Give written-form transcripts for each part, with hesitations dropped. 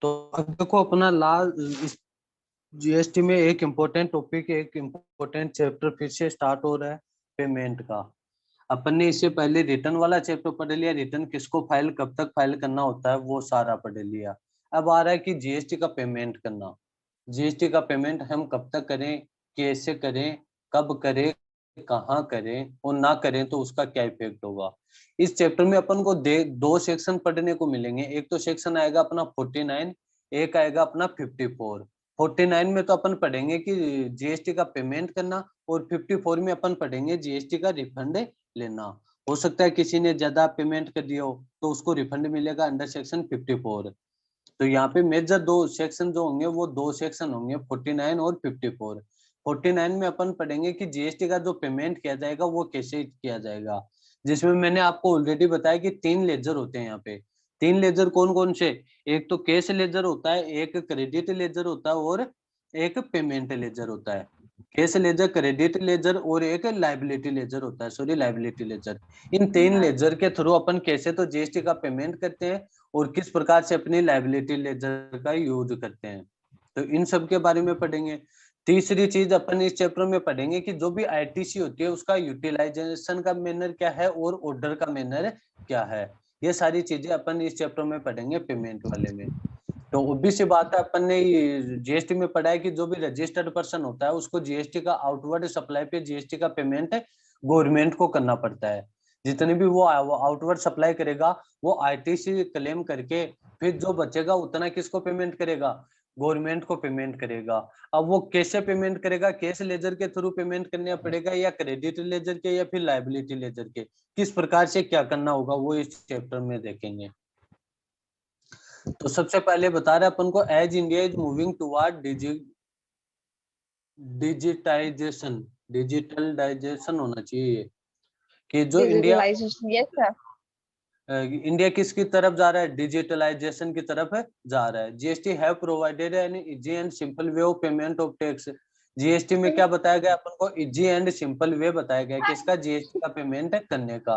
तो अब देखो अपना लास्ट जीएसटी में एक इम्पोर्टेंट टॉपिक, एक इम्पोर्टेंट चैप्टर फिर से स्टार्ट हो रहा है, पेमेंट का। अपन ने इससे पहले रिटर्न वाला चैप्टर पढ़ लिया, रिटर्न किसको फाइल कब तक फाइल करना होता है वो सारा पढ़ लिया। अब आ रहा है कि जीएसटी का पेमेंट करना। जीएसटी का पेमेंट हम कब तक करें, कैसे करें, कब करें, कहाँ करें, और ना करें तो उसका क्या इफेक्ट होगा। इस चैप्टर में अपन को दो सेक्शन पढ़ने को मिलेंगे। एक तो सेक्शन आएगा अपना 49, एक आएगा अपना 54। 49 में तो अपन पढ़ेंगे कि जीएसटी का पेमेंट करना, और 54 में अपन पढ़ेंगे जीएसटी का रिफंड लेना। हो सकता है किसी ने ज्यादा पेमेंट कर दिया हो तो उसको रिफंड मिलेगा अंडर सेक्शन 54। तो यहाँ पे मेजर दो सेक्शन जो होंगे वो दो सेक्शन होंगे, 49 और 54। 49 में अपन पढ़ेंगे कि जीएसटी का जो पेमेंट किया जाएगा वो कैसे किया जाएगा, जिसमें मैंने आपको ऑलरेडी बताया कि 3 लेजर होते हैं यहाँ पे। 3 लेजर कौन कौन से? एक तो कैश लेजर होता है, एक क्रेडिट लेजर होता है, और एक पेमेंट लेजर होता है। कैश लेजर, क्रेडिट लेजर, और एक लाइबिलिटी लेजर होता है, सॉरी लाइबिलिटी लेजर। इन 3 लेजर के थ्रू अपन कैसे तो जीएसटी का पेमेंट करते हैं, और किस प्रकार से अपनी लाइबिलिटी लेजर का यूज करते हैं, तो इन सब के बारे में पढ़ेंगे। तीसरी चीज अपन इस चैप्टर में पढ़ेंगे कि जो भी आईटीसी होती है उसका यूटिलाइजेशन का मैनर क्या है और ऑर्डर का मैनर क्या है। ये सारी चीजें अपन इस चैप्टर में पढ़ेंगे पेमेंट वाले में। तो ऑब्वियस सी बात है, अपन ने जीएसटी में पढ़ा है कि जो भी रजिस्टर्ड पर्सन होता है उसको जीएसटी का आउटवर्ड सप्लाई पे जीएसटी का पेमेंट गवर्नमेंट को करना पड़ता है। जितने भी वो आउटवर्ड सप्लाई करेगा वो आईटीसी क्लेम करके फिर जो बचेगा उतना किसको पेमेंट करेगा? गवर्नमेंट को पेमेंट करेगा। अब वो कैसे पेमेंट करेगा? कैश लेजर के थ्रू पेमेंट करना पड़ेगा, या क्रेडिट लेजर के, या फिर लाइबिलिटी लेजर के? किस प्रकार से क्या करना होगा वो इस चैप्टर में देखेंगे। तो सबसे पहले बता रहे अपन को, as India is moving toward digitization, digitalization होना चाहिए, कि जो India digitalization, yes sir. India किसकी तरफ जा रहा है? डिजिटलाइजेशन की तरफ जा रहा है। GST have provided an easy and simple way of payment of tax. GST में क्या बताया गया अपन को? इजी एंड सिंपल वे बताया गया किसका? जीएसटी का पेमेंट करने का।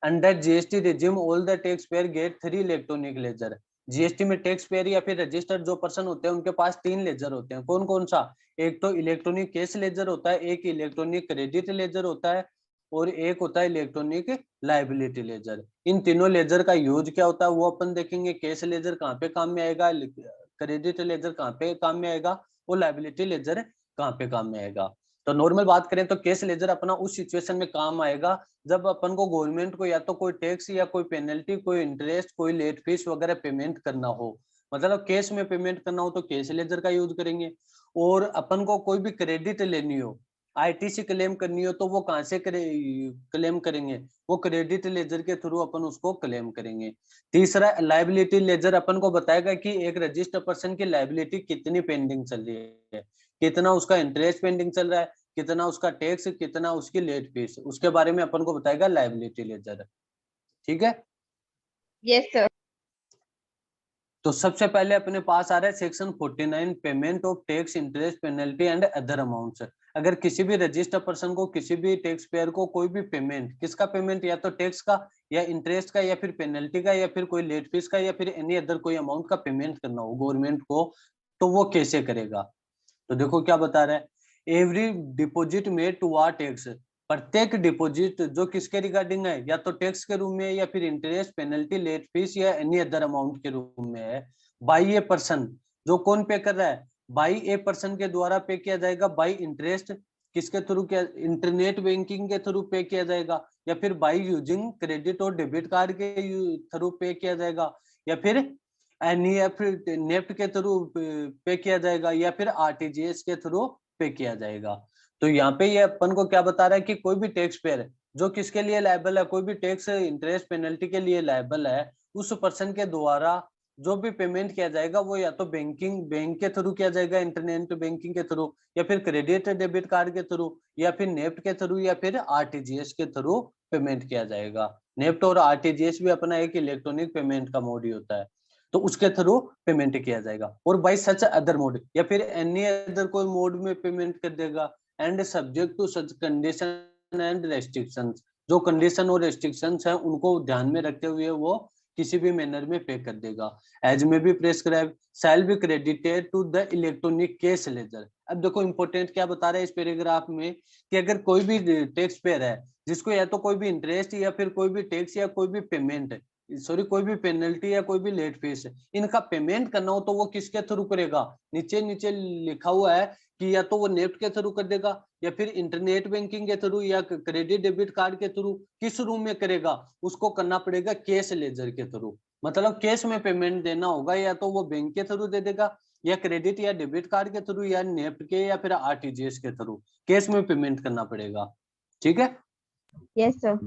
Under GST regime all the tax payer get 3 electronic ledger. GST में टैक्स पेयर या फिर रजिस्टर्ड जो पर्सन होते हैं उनके पास 3 लेजर होते हैं। कौन कौन सा? एक तो इलेक्ट्रॉनिक कैश लेजर होता है, एक इलेक्ट्रॉनिक क्रेडिट लेजर होता है, और एक होता है इलेक्ट्रॉनिक लाइबिलिटी लेजर। इन तीनों लेजर का यूज क्या होता है वो अपन देखेंगे। कैश लेजर कहाँ पे काम में आएगा, क्रेडिट लेजर कहाँ पे काम में आएगा, और लाइबिलिटी लेजर कहाँ पे काम में आएगा। तो नॉर्मल बात करें तो कैश लेजर अपना उस सिचुएशन में काम आएगा जब अपन को गवर्नमेंट को या तो कोई टैक्स या कोई पेनल्टी, कोई इंटरेस्ट, कोई लेट फीस वगैरह पेमेंट करना हो, मतलब कैश में पेमेंट करना हो तो कैश लेजर का यूज करेंगे। और अपन को कोई भी क्रेडिट लेनी हो, आईटीसी क्लेम करनी हो, तो वो कहाँ से क्लेम करेंगे? वो क्रेडिट लेजर के थ्रू अपन उसको क्लेम करेंगे। तीसरा लाइबिलिटी लेजर अपन को बताएगा कि एक रजिस्टर्ड पर्सन की लाइबिलिटी कितनी पेंडिंग चल रही है, कितना उसका इंटरेस्ट पेंडिंग चल रहा है, कितना उसका टैक्स, कितना उसकी लेट फीस, उसके बारे में अपन को बताएगा लाइबिलिटी लेजर। ठीक है। Yes sir. तो सबसे पहले अपने पास आ रहा है section 49, payment of tax, interest, penalty and other amounts. अगर किसी भी रजिस्टर्ड पर्सन को, किसी भी टैक्स पेयर को कोई भी पेमेंट, किसका पेमेंट, या तो टैक्स का, या इंटरेस्ट का, या फिर पेनल्टी का, या फिर कोई लेट फीस का, या फिर एनी अदर कोई अमाउंट का पेमेंट करना हो गवर्नमेंट को, तो वो कैसे करेगा। तो देखो क्या बता रहा है, every deposit made to what tax. प्रत्येक डिपॉजिट जो किसके रिगार्डिंग है, या तो टैक्स के रूप में, या फिर इंटरेस्ट, पेनल्टी, लेट फीस, या एनी अदर अमाउंट के रूप में है, बाई ए पर्सन। जो कौन पे कर रहा है? बाई ए पर्सन के द्वारा पे किया जाएगा। बाई इंटरेस्ट किसके थ्रू किया? इंटरनेट बैंकिंग के थ्रू पे किया जाएगा, या फिर बाई यूजिंग क्रेडिट और डेबिट कार्ड के थ्रू पे किया जाएगा, या फिर एनईएफटी नेफ्ट के थ्रू पे किया जाएगा, या फिर आरटीजीएस के थ्रू पे किया जाएगा। तो यहाँ पे ये अपन को क्या बता रहा है कि कोई भी टैक्स पेयर जो किसके लिए लायबल है, कोई भी टैक्स इंटरेस्ट पेनल्टी के लिए लायबल है, उस पर्सन के द्वारा जो भी पेमेंट किया जाएगा वो या तो बैंक के थ्रू किया जाएगा, इंटरनेट बैंकिंग के थ्रू, या फिर क्रेडिट डेबिट कार्ड के थ्रू, या फिर नेफ्ट के थ्रू, या फिर आरटीजीएस के थ्रू पेमेंट किया जाएगा। नेफ्ट और आरटीजीएस भी अपना एक इलेक्ट्रॉनिक पेमेंट का मोड ही होता है, तो उसके थ्रू पेमेंट किया जाएगा। और बाई सच अदर मोड, या फिर एनी अदर कोई मोड में पेमेंट कर देगा, and subject to such condition and restrictions. जो कंडीशन और रेस्ट्रिक्शंस हैं उनको ध्यान में रखते हुए वो किसी भी मैनर में पे कर देगा। As may be prescribe shall be credited to the electronic cash ledger. अब देखो इंपॉर्टेंट क्या बता रहा है इस पैराग्राफ में कि अगर कोई भी टैक्स पेयर है जिसको या तो कोई भी इंटरेस्ट या फिर कोई भी टैक्स या कोई भी पेमेंट सॉरी कोई भी पेनल्टी या कोई भी लेट फीस इनका पेमेंट करना हो तो वो किसके थ्रू करेगा। नीचे नीचे लिखा हुआ है कि या तो वो नेफ्ट के थ्रू कर देगा या फिर इंटरनेट बैंकिंग के थ्रू या क्रेडिट डेबिट कार्ड के थ्रू। किस रूम में करेगा उसको करना पड़ेगा कैश लेजर के थ्रू। मतलब कैश में पेमेंट देना होगा या तो वो बैंक के थ्रू दे देगा या क्रेडिट या डेबिट कार्ड के थ्रू या नेफ्ट के या फिर आरटीजीएस के थ्रू कैश में पेमेंट करना पड़ेगा। ठीक है। Yes, sir.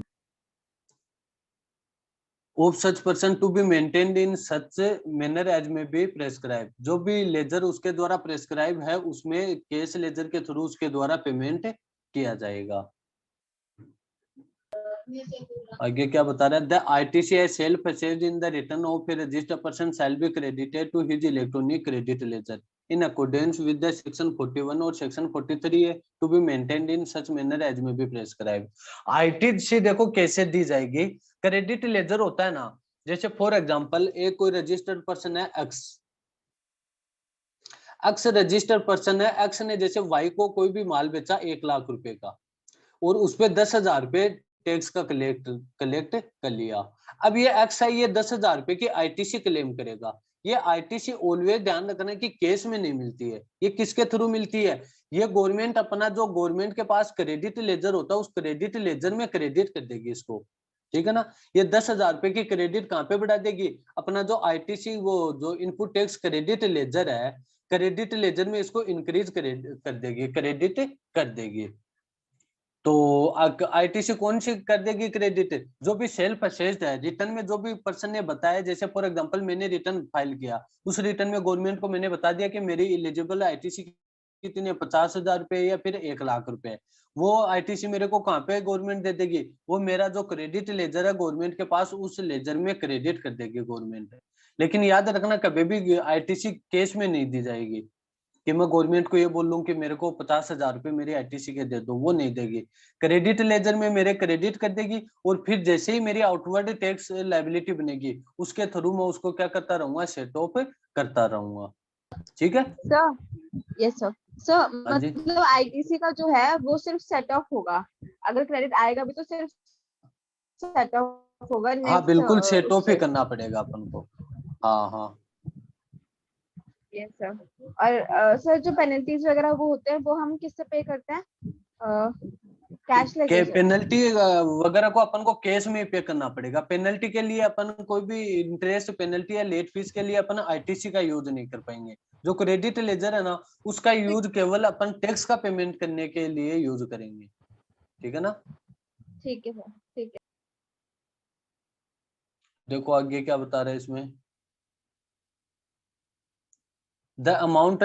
Of such person to be maintained in such manner as may be prescribe. जो भी लेजर उसके द्वारा प्रेस्क्राइब है उसमें कैश लेजर के थ्रू उसके द्वारा पेमेंट किया जाएगा। आगे क्या बता रहा है द आईटीसी है self purchased in the return of a registered person shall be credited to his electronic credit ledger in accordance with the section 41 और सेक्शन 43 है to be maintained in such manner as may be prescribe. ITC देखो कैसे दी जाएगी। Credit ledger होता है ना जैसे for example एक कोई रजिस्टर्ड पर्सन है एक्स रजिस्टर्ड पर्सन है एक्स ने जैसे वाई को कोई भी माल बेचा 1 लाख रुपए का और उस पे 10,000 रुपए टैक्स का कलेक्ट कर लिया। अब ये एक्स है ये 10,000 रुपए की आईटीसी क्लेम करेगा। ये आईटीसी ऑलवेज ध्यान रखना कि केस में नहीं मिलती है। ये किसके थ्रू मिलती है। ये गवर्नमेंट अपना जो गवर्नमेंट के पास क्रेडिट लेजर होता है उस क्रेडिट लेजर में क्रेडिट कर देगी इसको। ठीक है ना। ये 10,000 रुपए की क्रेडिट कहाँ पे बढ़ा देगी अपना जो आईटीसी वो जो इनपुट टैक्स क्रेडिट लेजर है क्रेडिट लेजर में इसको इंक्रीज कर देगी क्रेडिट कर देगी। तो आईटीसी कौन सी कर देगी क्रेडिट जो भी सेल्फ परचेज्ड है रिटर्न में जो भी पर्सन ने बताया जैसे फॉर एग्जांपल मैंने रिटर्न फाइल किया उस रिटर्न में गवर्नमेंट को मैंने बता दिया कि मेरी एलिजिबल आईटीसी कितने 50,000 रुपए या फिर 1 लाख रुपए। वो आईटीसी मेरे को कहाँ पे गवर्नमेंट दे देगी वो मेरा जो क्रेडिट लेजर है गवर्नमेंट के पास उस लेजर में क्रेडिट कर देगी गवर्नमेंट। लेकिन याद रखना कभी भी आईटीसी केस में नहीं दी जाएगी कि मैं गवर्नमेंट को ये बोल लूं कि मेरे को 50,000 रुपए मेरी आईटीसी के दे दो वो नहीं देगी। क्रेडिट लेजर में मेरे क्रेडिट कर देगी और फिर जैसे ही मेरी आउटवर्ड टैक्स लायबिलिटी बनेगी उसके थ्रू मैं उसको क्या करता रहूंगा सेट ऑफ करता रहूंगा। ठीक है Sir, yes, sir. Sir, हाँ जी मतलब आईटीसी का जो है वो सिर्फ सेट ऑफ होगा। अगर क्रेडिट आएगा भी तो सिर्फ सेट ऑफ होगा हाँ नेक्स्ट बिल्कुल सेट ऑफ ही उससे। करना पड़ेगा अपन को। हाँ हाँ यस सर। और सर जो पेनल्टीज वगैरह वो होते हैं वो हम किससे पे करते हैं कैश के लेजर से। पेनल्टी वगैरह को अपन को कैश में पे करना पड़ेगा। पेनल्टी के लिए अपन कोई भी इंटरेस्ट पेनल्टी या लेट फीस के लिए अपन आईटीसी का यूज नहीं कर पाएंगे। जो क्रेडिट लेजर है ना उसका यूज केवल अपन टैक्स का पेमेंट करने के लिए यूज करेंगे। ठीक है ना। ठीक है सर ठीक है। देखो आगे क्या बता रहे हैं इसमें the amount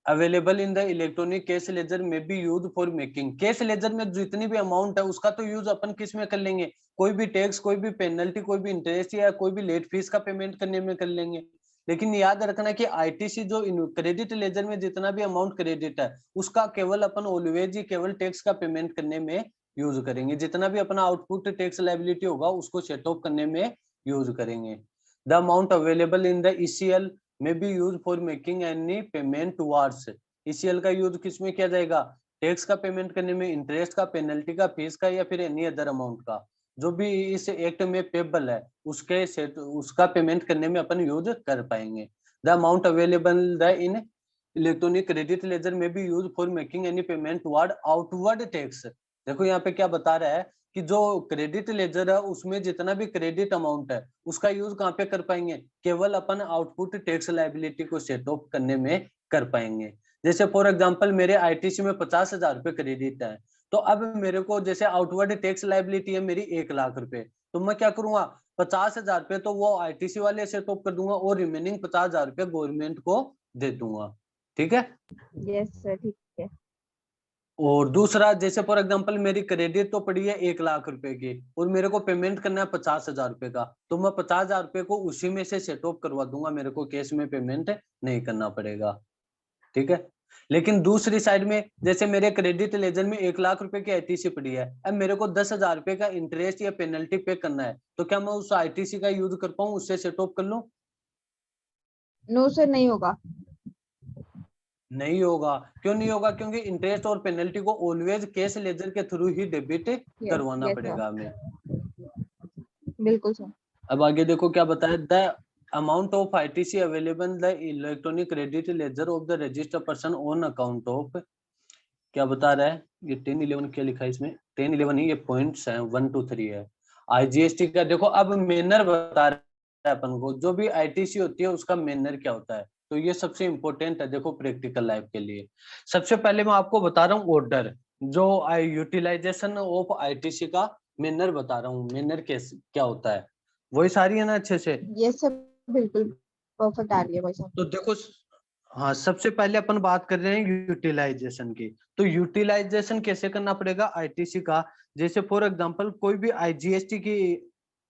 available in the electronic cash ledger में be use for making. Cash ledger में जितनी भी अमाउंट है उसका तो यूज अपन किस में कर लेंगे कोई भी टैक्स कोई भी पेनल्टी कोई भी इंटरेस्ट या कोई भी लेट फीस का पेमेंट करने में कर लेंगे। लेकिन याद रखना कि आईटीसी जो क्रेडिट लेजर में जितना भी अमाउंट क्रेडिट है उसका केवल अपन ऑलवेज ही केवल टैक्स का पेमेंट करने में यूज करेंगे। जितना भी अपना आउटपुट टैक्स लायबिलिटी होगा उसको सेट ऑफ करने में यूज करेंगे। The amount available in the ECL may be used for making any payment towards। ECL का यूज किस में किया जाएगा टैक्स का पेमेंट करने में इंटरेस्ट का पेनल्टी का फीस का या फिर एनी अदर अमाउंट का जो भी इस एक्ट में पेबल है उसके सेट उसका पेमेंट करने में अपन यूज कर पाएंगे। The amount available the in electronic credit ledger में be use for making any payment toward outward tax. देखो यहाँ पे क्या बता रहा है कि जो क्रेडिट लेजर है उसमें जितना भी क्रेडिट अमाउंट है उसका यूज कहाँ पे कर पाएंगे केवल अपन आउटपुट टैक्स लायबिलिटी को सेट ऑफ करने में कर पाएंगे। जैसे फॉर एग्जांपल मेरे आईटीसी में 50,000 रुपए क्रेडिट है तो अब मेरे को जैसे आउटवर्ड टैक्स लायबिलिटी है मेरी 1 लाख रुपए तो मैं क्या करूंगा 50,000 रुपए तो वो आईटीसी वाले सेट ऑफ कर दूंगा और रिमेनिंग 50,000 रुपए गवर्नमेंट को दे दूंगा। ठीक है। यस सर ठीक है। और दूसरा जैसे फॉर एग्जांपल मेरी क्रेडिट तो पड़ी है 1 लाख रुपए की और मेरे को पेमेंट करना है 50,000 रुपए का तो मैं 50,000 रुपए को उसी में से सेट ऑफ करवा दूंगा मेरे को कैश में पेमेंट नहीं करना पड़ेगा। ठीक है। लेकिन दूसरी साइड में जैसे मेरे क्रेडिट लेजर में 1 लाख रुपए की आईटीसी पड़ी है, अब मेरे को 10,000 रुपए का इंटरेस्ट या पेनल्टी पे करना है, तो क्या मैं उस आईटीसी का यूज कर पाऊं, उससे सेट ऑफ कर लूं? नो सर, नहीं होगा। नहीं होगा। क्यों नहीं होगा? क्योंकि इंटरेस्ट और पेनल्टी को ऑलवेज कैश लेजर के थ्रू ही डेबिट यस करवाना यस सर, पड़ेगा हमें। बिल्कुल सर। अब आगे देखो क्या बताया, the amount of ITC available the electronic credit laser of the registered person on account of, क्या बता रहा है ये 10-11 क्या लिखा है इसमें, 10-11 ही ये पॉइंट्स हैं, 1-2-3 है आईजीएसटी का। देखो अब मेनर बता रहा है अपन को, जो भी आईटीसी होती है उसका मेनर क्या होता है, तो ये सबसे इंपॉर्टेंट है देखो प्रैक्टिकल लाइफ के लिए। सबसे पहले मैं आपको बता रहा हूँ ऑर्डर, जो यूटिलाइजेशन ऑफ आईटीसी का मेनर बता रहा हूँ, मेनर कैसे क्या होता है, वही सारी है ना अच्छे से। यस सर, बिल्कुल परफेक्ट आ रही है भाई साहब। तो देखो, हाँ सबसे पहले अपन बात कर रहे हैं यूटिलाइजेशन की। तो यूटिलाइजेशन कैसे करना पड़ेगा आईटीसी का, जैसे फॉर एग्जांपल कोई भी आईजीएसटी की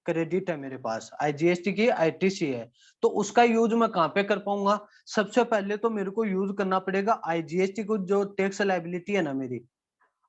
क्रेडिट है मेरे पास, आईजीएसटी की आईटीसी है, तो उसका यूज मैं कहाँ पे कर पाऊंगा? सबसे पहले तो मेरे को यूज करना पड़ेगा आईजीएसटी को, जो टैक्स लायबिलिटी है ना मेरी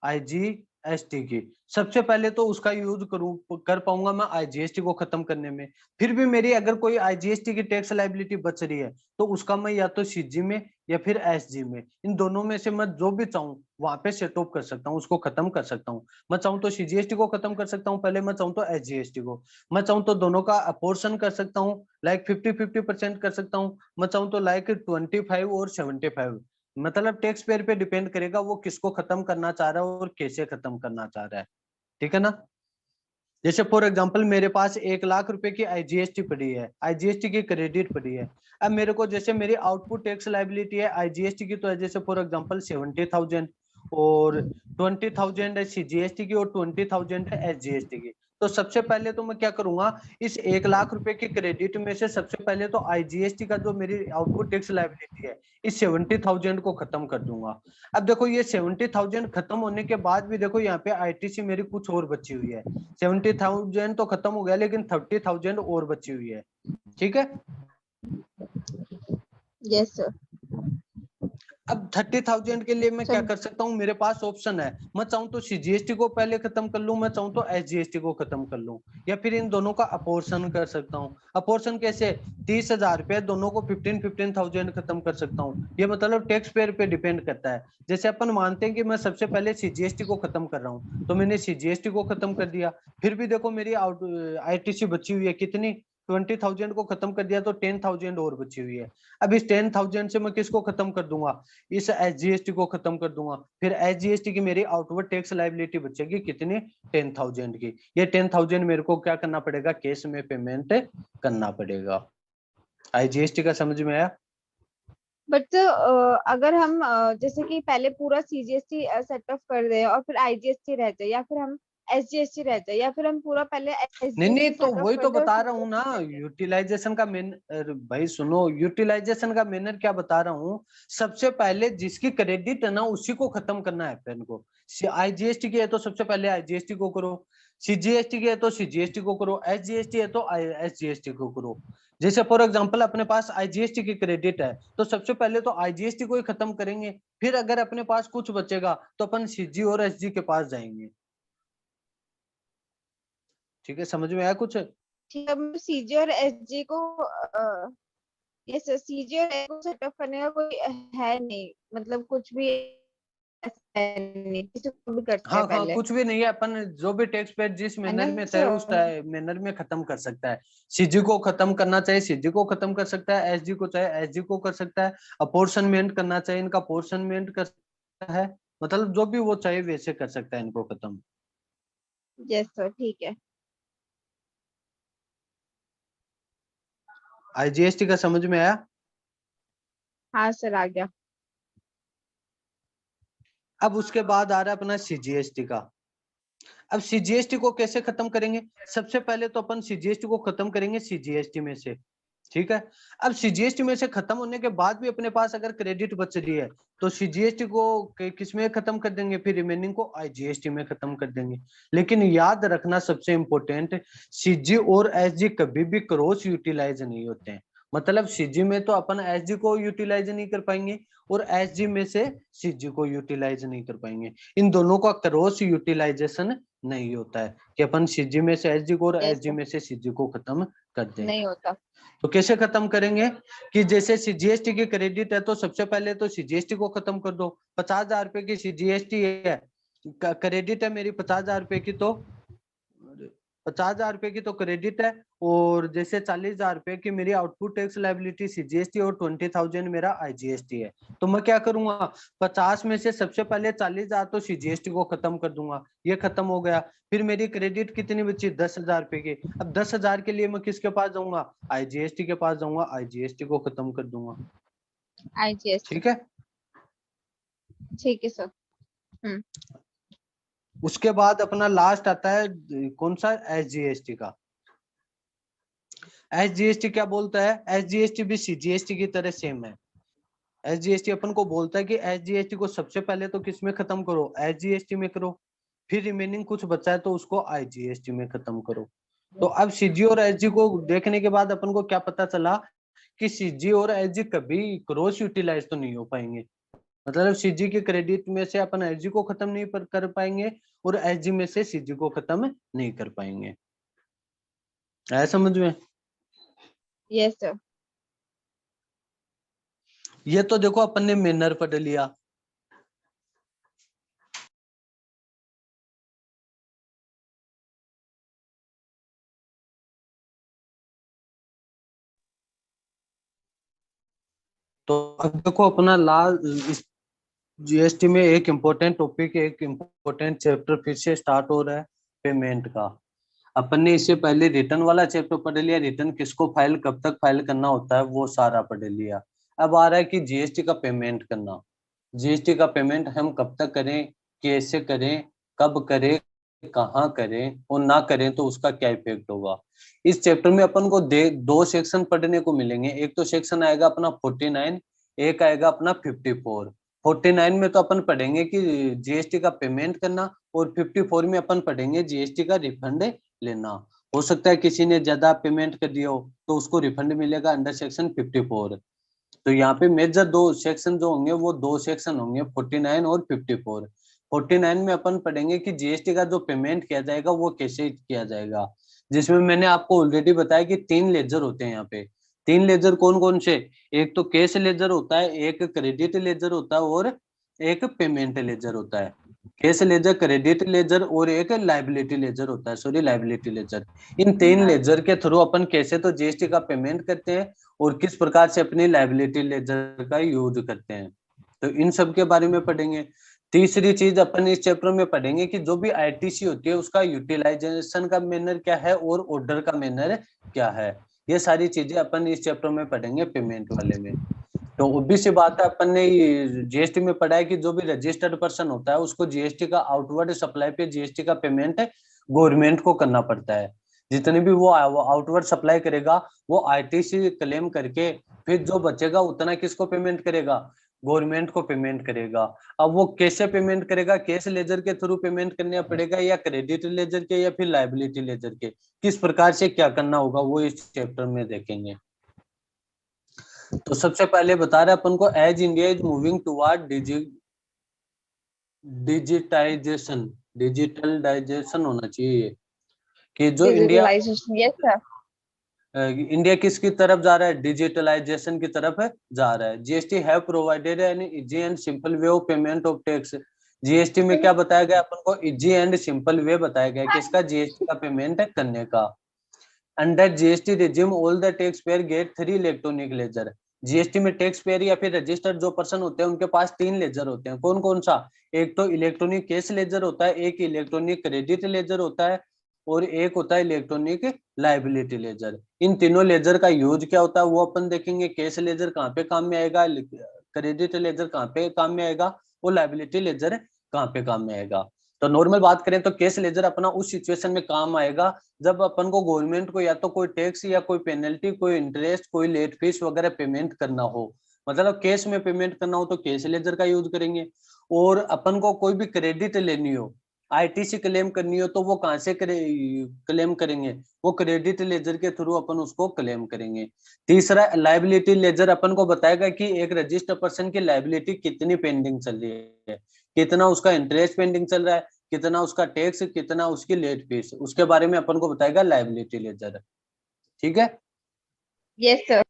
आईजीएसटी की, सबसे पहले तो उसका यूज कर पाऊंगा मैं आईजीएसटी को खत्म करने में। फिर भी मेरी अगर कोई आईजीएसटी की टैक्स लायबिलिटी बच रही है, तो उसका मैं या तो सीजी में या फिर एसजी में, इन दोनों में से मैं जो भी चाहूँ वहां पे सेट ऑफ कर सकता हूँ, उसको खत्म कर सकता हूँ। मैं चाहूँ तो सीजीएसटी को खत्म कर सकता हूँ पहले, मैं चाहूँ तो एसजीएसटी को, मैं चाहूँ तो दोनों का अपोर्शन कर सकता हूँ, लाइक 50-50% कर सकता हूँ, मैं चाहूँ तो लाइक 25 और 75। मतलब टैक्स पेयर पे डिपेंड करेगा वो किसको खत्म करना चाह रहा है और कैसे खत्म करना चाह रहा है, ठीक है ना। जैसे फॉर एग्जांपल मेरे पास 1 लाख रुपए की आईजीएसटी पड़ी है, आईजीएसटी की क्रेडिट पड़ी है। अब मेरे को जैसे मेरी आउटपुट टैक्स लायबिलिटी है आईजीएसटी की, तो है जैसे फॉर एग्जांपल 70,000 और 20,000 है सीजीएसटी की और 20,000 है एसजीएसटी की। तो सबसे पहले तो मैं क्या करूंगा, इस 1 लाख रुपए के क्रेडिट में से सबसे पहले तो आईजीएसटी का जो मेरी आउटपुट टैक्स लायबिलिटी है, इस 70,000 को खत्म कर दूंगा। अब देखो ये 70,000 खत्म होने के बाद भी देखो यहाँ पे आईटीसी मेरी कुछ और बची हुई है, 70,000 तो खत्म हो गया लेकिन 30,000 और बची हुई है, ठीक है। Yes sir. अब 30,000 के लिए मैं क्या सर कर सकता हूँ, मेरे पास ऑप्शन है, मैं चाहूँ तो सीजीएसटी को पहले खत्म कर लूं, मैं चाहूँ तो एसजीएसटी को खत्म कर लूं, या फिर इन दोनों का अपोर्शन कर सकता हूँ। अपोर्शन कैसे? 30,000 रुपए दोनों को 15,000 खत्म कर सकता हूँ। ये मतलब टैक्स पेयर पे डिपेंड करता है। जैसे अपन मानते हैं कि मैं सबसे पहले सीजीएसटी को खत्म कर रहा हूँ, तो मैंने सीजीएसटी को खत्म कर दिया, फिर भी देखो मेरी आईटीसी बची हुई है कितनी, 20,000 को खत्म कर दिया तो 10,000 और बची हुई है। अब इस 10,000 से मैं किसको खत्म कर दूंगा, इस एसजीएसटी को खत्म कर दूंगा। फिर एसजीएसटी की मेरी आउटवर्ड टैक्स लायबिलिटी बचेगी कितनी, 10,000 की। ये 10,000 मेरे को क्या करना पड़ेगा, कैश में पेमेंट करना पड़ेगा। आईजीएसटी का समझ में आया? बट अगर हम जैसे कि पहले पूरा सीजीएसटी सेटअप कर दे और फिर आईजीएसटी रह जाए, या फिर हम एसजीएसटी रह जाए, या फिर हम पूरा पहले नहीं नहीं, एसजीएसटी तो सेटअप वही कर तो दे और बता फिर रहा हूँ ना, SGST रह जाए। यूटिलाइजेशन का मेन, भाई सुनो, यूटिलाइजेशन का मेनर क्या बता रहा हूँ, सबसे पहले जिसकी क्रेडिट है ना उसी को खत्म करना है पेन को। आईजीएसटी की है तो सबसे पहले आईजीएसटी को करो, सीजीएसटी की है तो सीजीएसटी को करो, एसजीएसटी है तो एसजीएसटी को करो। जैसे फॉर एग्जांपल अपने पास आईजीएसटी की क्रेडिट है, तो सबसे पहले तो आईजीएसटी को ही खत्म करेंगे, फिर अगर अपने पास कुछ बचेगा तो अपन सीजी और एसजी के पास जाएंगे, ठीक है, समझ में आया कुछ? ठीक है, अब सीजी और एसजी को यस सर, सीजी और एसजी को सेटअप करने का कोई है नहीं, मतलब कुछ भी ऐसा है नहीं, किसी को भी करते हाँ हैं हाँ, पहले, कुछ भी नहीं है, अपन जो भी टैक्स पेड जिस है ना मैनर में चाहे उस सर? मैनर में खत्म कर सकता है। सीजी को खत्म करना चाहे सीजी को खत्म कर सकता है, एसजी को चाहे एसजी को कर सकता है, अपोर्शनमेंट करना चाहे इनका अपोर्शनमेंट कर सकता है, मतलब जो भी वो चाहे वैसे कर सकता है इनको खत्म। यस सर, ठीक है। आईजीएसटी का समझ में आया? हाँ सर, आ गया। अब उसके बाद आ रहा है अपना सीजीएसटी का। अब सीजीएसटी को कैसे खत्म करेंगे, सबसे पहले तो अपन सीजीएसटी को खत्म करेंगे सीजीएसटी में से, ठीक है। अब सीजीएसटी में से खत्म होने के बाद भी अपने पास अगर क्रेडिट बच रही है, तो सीजीएसटी को किस में खत्म कर देंगे, फिर रिमेनिंग को आईजीएसटी में खत्म कर देंगे। लेकिन याद रखना सबसे इंपॉर्टेंट, सीजी और एसजी कभी भी क्रॉस यूटिलाइज नहीं होते हैं, मतलब सीजी में तो अपन एसजी को यूटिलाइज नहीं कर पाएंगे और एसजी में से सीजी को यूटिलाइज नहीं कर पाएंगे। इन दोनों का क्रॉस यूटिलाइजेशन नहीं होता है कि अपन सीजी में से एसजी को और Yes, एसजी sir. में से सीजी को खत्म कर दें। नहीं होता। तो कैसे खत्म करेंगे कि जैसे सीजीएसटी की क्रेडिट है तो सबसे पहले तो सीजीएसटी को खत्म कर दो। 50,000 रुपए की सीजीएसटी है, क्रेडिट है मेरी 50,000 रुपए की, तो 50,000 रुपए की तो क्रेडिट है, और जैसे 40,000 रुपए की मेरी आउटपुट टैक्स लायबिलिटी सीजीएसटी और 20,000 मेरा आईजीएसटी है। तो मैं क्या करूंगा, 50 में से सबसे पहले 40,000 तो सीजीएसटी को खत्म कर दूंगा, ये खत्म हो गया। फिर मेरी क्रेडिट कितनी बची, 10,000 रुपए की। अब 10,000 के लिए मैं किसके पास जाऊंगा, आईजीएसटी के पास जाऊंगा, आईजीएसटी को खत्म कर दूंगा। IGST। ठीक है। ठीक है सर। हम्म। उसके बाद अपना लास्ट आता है कौन सा, एसजीएसटी का। एसजीएसटी क्या बोलता है, एसजीएसटी भी सीजीएसटी की तरह सेम है। एसजीएसटी अपन को बोलता है कि एसजीएसटी को सबसे पहले तो किस में खत्म करो, एसजीएसटी में करो, फिर रिमेनिंग कुछ बचा है तो उसको आईजीएसटी में खत्म करो। तो अब सीजी और एसजी को देखने के बाद अपन को क्या पता चला कि सीजी और एसजी कभी क्रॉस यूटिलाइज तो नहीं हो पाएंगे। मतलब सीजी के क्रेडिट में से अपन एसजी को खत्म नहीं कर पाएंगे और एसजी में से सीजी को खत्म नहीं कर पाएंगे। आया समझ में। Yes sir. ये तो देखो अपन ने मैनर पढ़ लिया। तो अब देखो अपना लास्ट जीएसटी में एक इम्पोर्टेंट टॉपिक, एक इम्पोर्टेंट चैप्टर फिर से स्टार्ट हो रहा है, पेमेंट का। अपन ने इससे पहले रिटर्न वाला चैप्टर पढ़ लिया, रिटर्न किसको फाइल कब तक फाइल करना होता है वो सारा पढ़ लिया। अब आ रहा है कि जीएसटी का पेमेंट करना। जीएसटी का पेमेंट हम कब तक करें, कैसे करें, कब करें, कहाँ करें, और ना करें तो उसका क्या इफेक्ट होगा। इस चैप्टर में अपन को दो सेक्शन पढ़ने को मिलेंगे। एक तो सेक्शन आएगा अपना 49, एक आएगा अपना 54। 49 में तो अपन पढ़ेंगे कि जीएसटी का पेमेंट करना, और 54 में अपन पढ़ेंगे जीएसटी का रिफंड लेना। हो सकता है किसी ने ज्यादा पेमेंट कर दिया हो तो उसको रिफंड मिलेगा अंडर सेक्शन 54। तो यहाँ पे मेजर दो सेक्शन जो होंगे वो दो सेक्शन होंगे, 49 और 54। 49 में अपन पढ़ेंगे कि जीएसटी का जो पेमेंट किया जाएगा वो कैसे किया जाएगा, जिसमें मैंने आपको ऑलरेडी बताया कि 3 लेजर होते हैं यहाँ पे। 3 लेजर कौन कौन से, एक तो कैश लेजर होता है, एक क्रेडिट लेजर होता है, और एक पेमेंट लेजर होता है। कैश लेजर, क्रेडिट लेजर, और एक लाइबिलिटी लेजर होता है, सॉरी लाइबिलिटी लेजर। इन 3 लेजर के थ्रू अपन कैसे तो जीएसटी का पेमेंट करते हैं और किस प्रकार से अपनी लाइबिलिटी लेजर का यूज करते हैं, तो इन सब के बारे में पढ़ेंगे। तीसरी चीज अपन इस चैप्टर में पढ़ेंगे कि जो भी आईटीसी होती है उसका यूटिलाइजेशन का मैनर क्या है और ऑर्डर का मैनर क्या है। ये सारी चीजें अपन इस चैप्टर में पढ़ेंगे पेमेंट वाले में। तो ऑब्वियस सी बात है, अपन ने जीएसटी में पढ़ा है कि जो भी रजिस्टर्ड पर्सन होता है उसको जीएसटी का आउटवर्ड सप्लाई पे जीएसटी का पेमेंट गवर्नमेंट को करना पड़ता है। जितने भी वो आउटवर्ड सप्लाई करेगा वो आईटीसी क्लेम करके फिर जो बचेगा उतना किसको पेमेंट करेगा, गवर्नमेंट को पेमेंट करेगा। अब वो कैसे पेमेंट करेगा, कैश लेजर के थ्रू पेमेंट करना पड़ेगा या क्रेडिट लेजर के या फिर लाइबिलिटी लेजर के, किस प्रकार से क्या करना होगा वो इस चैप्टर में देखेंगे। तो सबसे पहले बता रहे अपन को, as India is moving toward digitization, digitalization होना चाहिए कि जो India digitalization. Yes sir. India किसकी तरफ जा रहा है, डिजिटलाइजेशन की तरफ जा रहा है। GST have provided an easy and simple way of payment of tax. GST में क्या बताया गया अपन को, इजी एंड सिंपल वे बताया गया किसका, जीएसटी का पेमेंट करने का। Under GST regime all the tax payer get 3 electronic ledger. GST में टैक्स पेयर या फिर रजिस्टर्ड जो पर्सन होते हैं उनके पास 3 लेजर होते हैं। कौन कौन सा, एक तो इलेक्ट्रॉनिक कैश लेजर होता है, एक इलेक्ट्रॉनिक क्रेडिट लेजर होता है, और एक होता है इलेक्ट्रॉनिक लाइबिलिटी लेजर। इन तीनों लेजर का यूज क्या होता है वो अपन देखेंगे। कैश लेजर कहाँ पे काम में आएगा, क्रेडिट लेजर कहाँ पे काम में आएगा, और लाइबिलिटी लेजर कहाँ पे काम में आएगा। तो नॉर्मल बात करें तो कैश लेजर अपना उस सिचुएशन में काम आएगा जब अपन को गवर्नमेंट को या तो कोई टैक्स या कोई पेनल्टी, कोई इंटरेस्ट, कोई लेट फीस वगैरह पेमेंट करना हो, मतलब कैश में पेमेंट करना हो तो कैश लेजर का यूज करेंगे। और अपन को कोई भी क्रेडिट लेनी हो, आईटीसी क्लेम करनी हो तो वो कहाँ से क्लेम करेंगे, वो क्रेडिट लेजर के थ्रू अपन उसको क्लेम करेंगे। तीसरा लायबिलिटी लेजर अपन को बताएगा कि एक रजिस्टर्ड पर्सन की लायबिलिटी कितनी पेंडिंग चल रही है, कितना उसका इंटरेस्ट पेंडिंग चल रहा है, कितना उसका टैक्स, कितना उसकी लेट फीस, उसके बारे में अपन को बताएगा लायबिलिटी लेजर। ठीक है। Yes sir.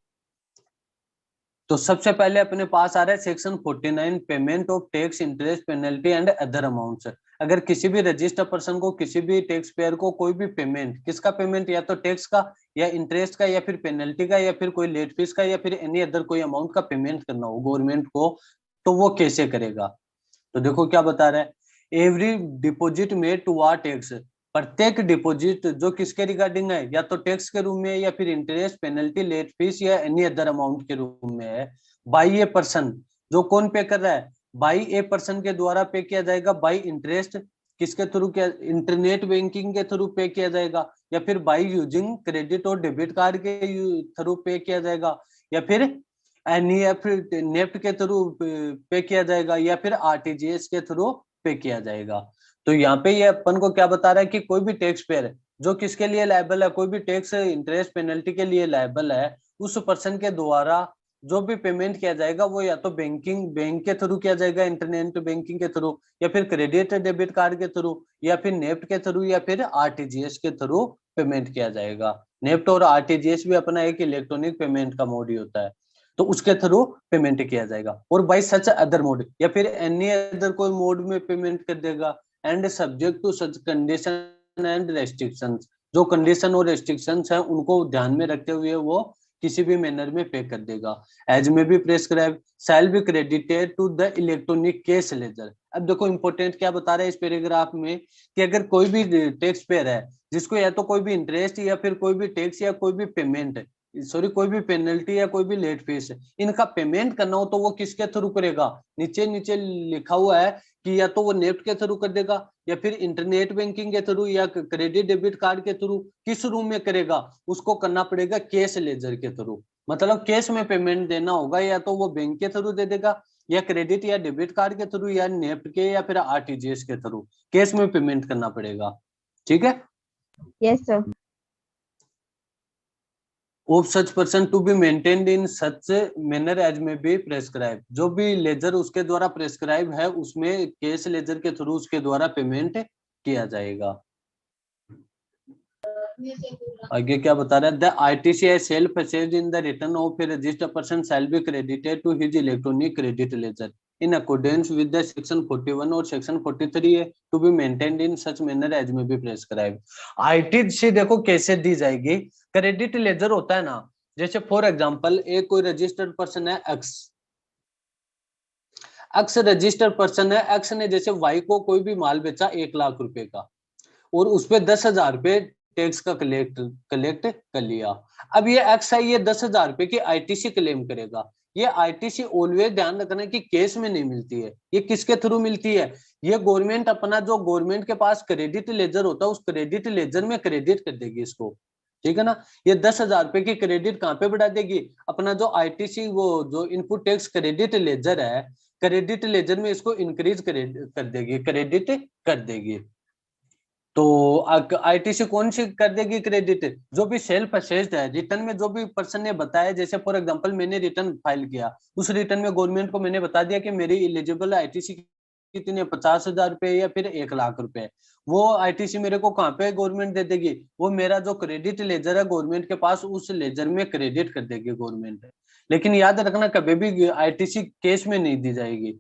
तो सबसे पहले अपने पास आ रहा है section 49 payment of tax interest penalty and other amounts. अगर किसी भी रजिस्टर्ड पर्सन को, किसी भी टैक्स पेयर को कोई भी पेमेंट, किसका पेमेंट, या तो टैक्स का या इंटरेस्ट का या फिर पेनल्टी का या फिर कोई लेट फीस का या फिर एनी अदर कोई अमाउंट का पेमेंट करना हो गवर्नमेंट को, तो वो कैसे करेगा। तो देखो क्या बता रहा है, every deposit made toward tax, प्रत्येक डिपॉजिट जो किसके रिगार्डिंग है, या तो टैक्स के रूप में या फिर इंटरेस्ट पेनल्टी लेट फीस या एनी अदर अमाउंट के रूप में है, बाई ए पर्सन, जो कौन पे कर रहा है, बाई ए पर्सन के द्वारा पे किया जाएगा, बाई इंटरेस्ट किसके थ्रू, क्या इंटरनेट बैंकिंग के थ्रू पे किया जाएगा, या फिर बाई यूजिंग क्रेडिट और डेबिट कार्ड के थ्रू पे किया जाएगा, या फिर एनईएफटी नेफ्ट के थ्रू पे किया जाएगा, या फिर आरटीजीएस के थ्रू पे किया जाएगा। तो यहाँ पे ये अपन को क्या बता रहा है कि कोई भी टैक्स पेयर जो किसके लिए लायबल है, कोई भी टैक्स इंटरेस्ट पेनल्टी के लिए लायबल है, उस पर्सन के द्वारा जो भी पेमेंट किया जाएगा वो या तो बैंक के थ्रू किया जाएगा, इंटरनेट बैंकिंग के थ्रू, या फिर क्रेडिट डेबिट कार्ड के थ्रू, या फिर नेफ्ट के थ्रू, या फिर आरटीजीएस के थ्रू पेमेंट किया जाएगा। नेफ्ट और आरटीजीएस भी अपना एक इलेक्ट्रॉनिक पेमेंट का मोड ही होता है, तो उसके थ्रू पेमेंट किया जाएगा। और बाई सच अदर मोड, या फिर एनी अदर कोई मोड में पेमेंट कर देगा, and subject to such condition and restrictions, जो कंडीशन और रेस्ट्रिक्शंस हैं उनको ध्यान में रखते हुए वो किसी भी मैनर में पे कर देगा। As may be prescribe shall be credited to the electronic cash ledger. अब देखो इंपॉर्टेंट क्या बता रहा है इस पैराग्राफ में, कि अगर कोई भी टैक्स पेयर है जिसको या तो कोई भी इंटरेस्ट या फिर कोई भी टैक्स या कोई भी पेमेंट, सॉरी कोई भी पेनल्टी या कोई भी लेट फीस, इनका पेमेंट करना हो तो वो किसके थ्रू करेगा, नीचे नीचे लिखा हुआ है कि या तो वो नेफ्ट के थ्रू कर देगा, या फिर इंटरनेट बैंकिंग के थ्रू, या क्रेडिट डेबिट कार्ड के थ्रू, किस रूम में करेगा, उसको करना पड़ेगा कैश लेजर के थ्रू। मतलब कैश में पेमेंट देना होगा, या तो वो बैंक के थ्रू दे देगा, या क्रेडिट या डेबिट कार्ड के थ्रू, या नेफ्ट के, या फिर आरटीजीएस के थ्रू कैश में पेमेंट करना पड़ेगा। ठीक है। Yes sir. Of such person to be maintained in such manner as may be prescribe, जो भी लेजर उसके द्वारा प्रेस्क्राइब है उसमें कैश लेजर के थ्रू उसके द्वारा पेमेंट किया जाएगा। आगे क्या बता रहा है, द आईटीसी है self purchased in the return of a registered person shall be credited to his electronic credit ledger in accordance with the section 41 और section 43 है to be maintained in such manner as may be prescribed। ITC देखो कैसे दी जाएगी, credit ledger होता है ना, जैसे for example एक कोई रजिस्टर्ड पर्सन है एक्स, एक्स रजिस्टर्ड पर्सन है, एक्स ने जैसे वाई को कोई भी माल बेचा 1,00,000 रुपए का, और उस पे 10,000 रुपए टैक्स का कलेक्ट कर लिया। अब ये एक्स है, ये 10,000 रुपए की आईटीसी क्लेम करेगा। ये आईटीसी ऑलवेज ध्यान रखना कि केस में नहीं मिलती है, ये किसके थ्रू मिलती है, ये गवर्नमेंट अपना जो गवर्नमेंट के पास क्रेडिट लेजर होता है उस क्रेडिट लेजर में क्रेडिट कर देगी इसको। ठीक है ना, ये 10,000 रुपए की क्रेडिट कहाँ पे बढ़ा देगी, अपना जो आईटीसी वो जो इनपुट टैक्स क्रेडिट लेजर है, क्रेडिट लेजर में इसको इंक्रीज कर देगी, क्रेडिट कर देगी। तो आईटीसी कौन सी कर देगी क्रेडिट, जो भी सेल्फ असेस्ड है, रिटर्न में जो भी पर्सन ने बताया, जैसे फॉर एग्जांपल मैंने रिटर्न फाइल किया, उस रिटर्न में गवर्नमेंट को मैंने बता दिया कि मेरी एलिजिबल आईटीसी कितने 50,000 रुपए या फिर 1,00,000 रुपए, वो आईटीसी मेरे को कहाँ पे गवर्नमेंट दे देगी, वो मेरा जो क्रेडिट लेजर है गवर्नमेंट के पास उस लेजर में क्रेडिट कर देगी गवर्नमेंट। लेकिन याद रखना कभी भी आईटीसी केस में नहीं दी जाएगी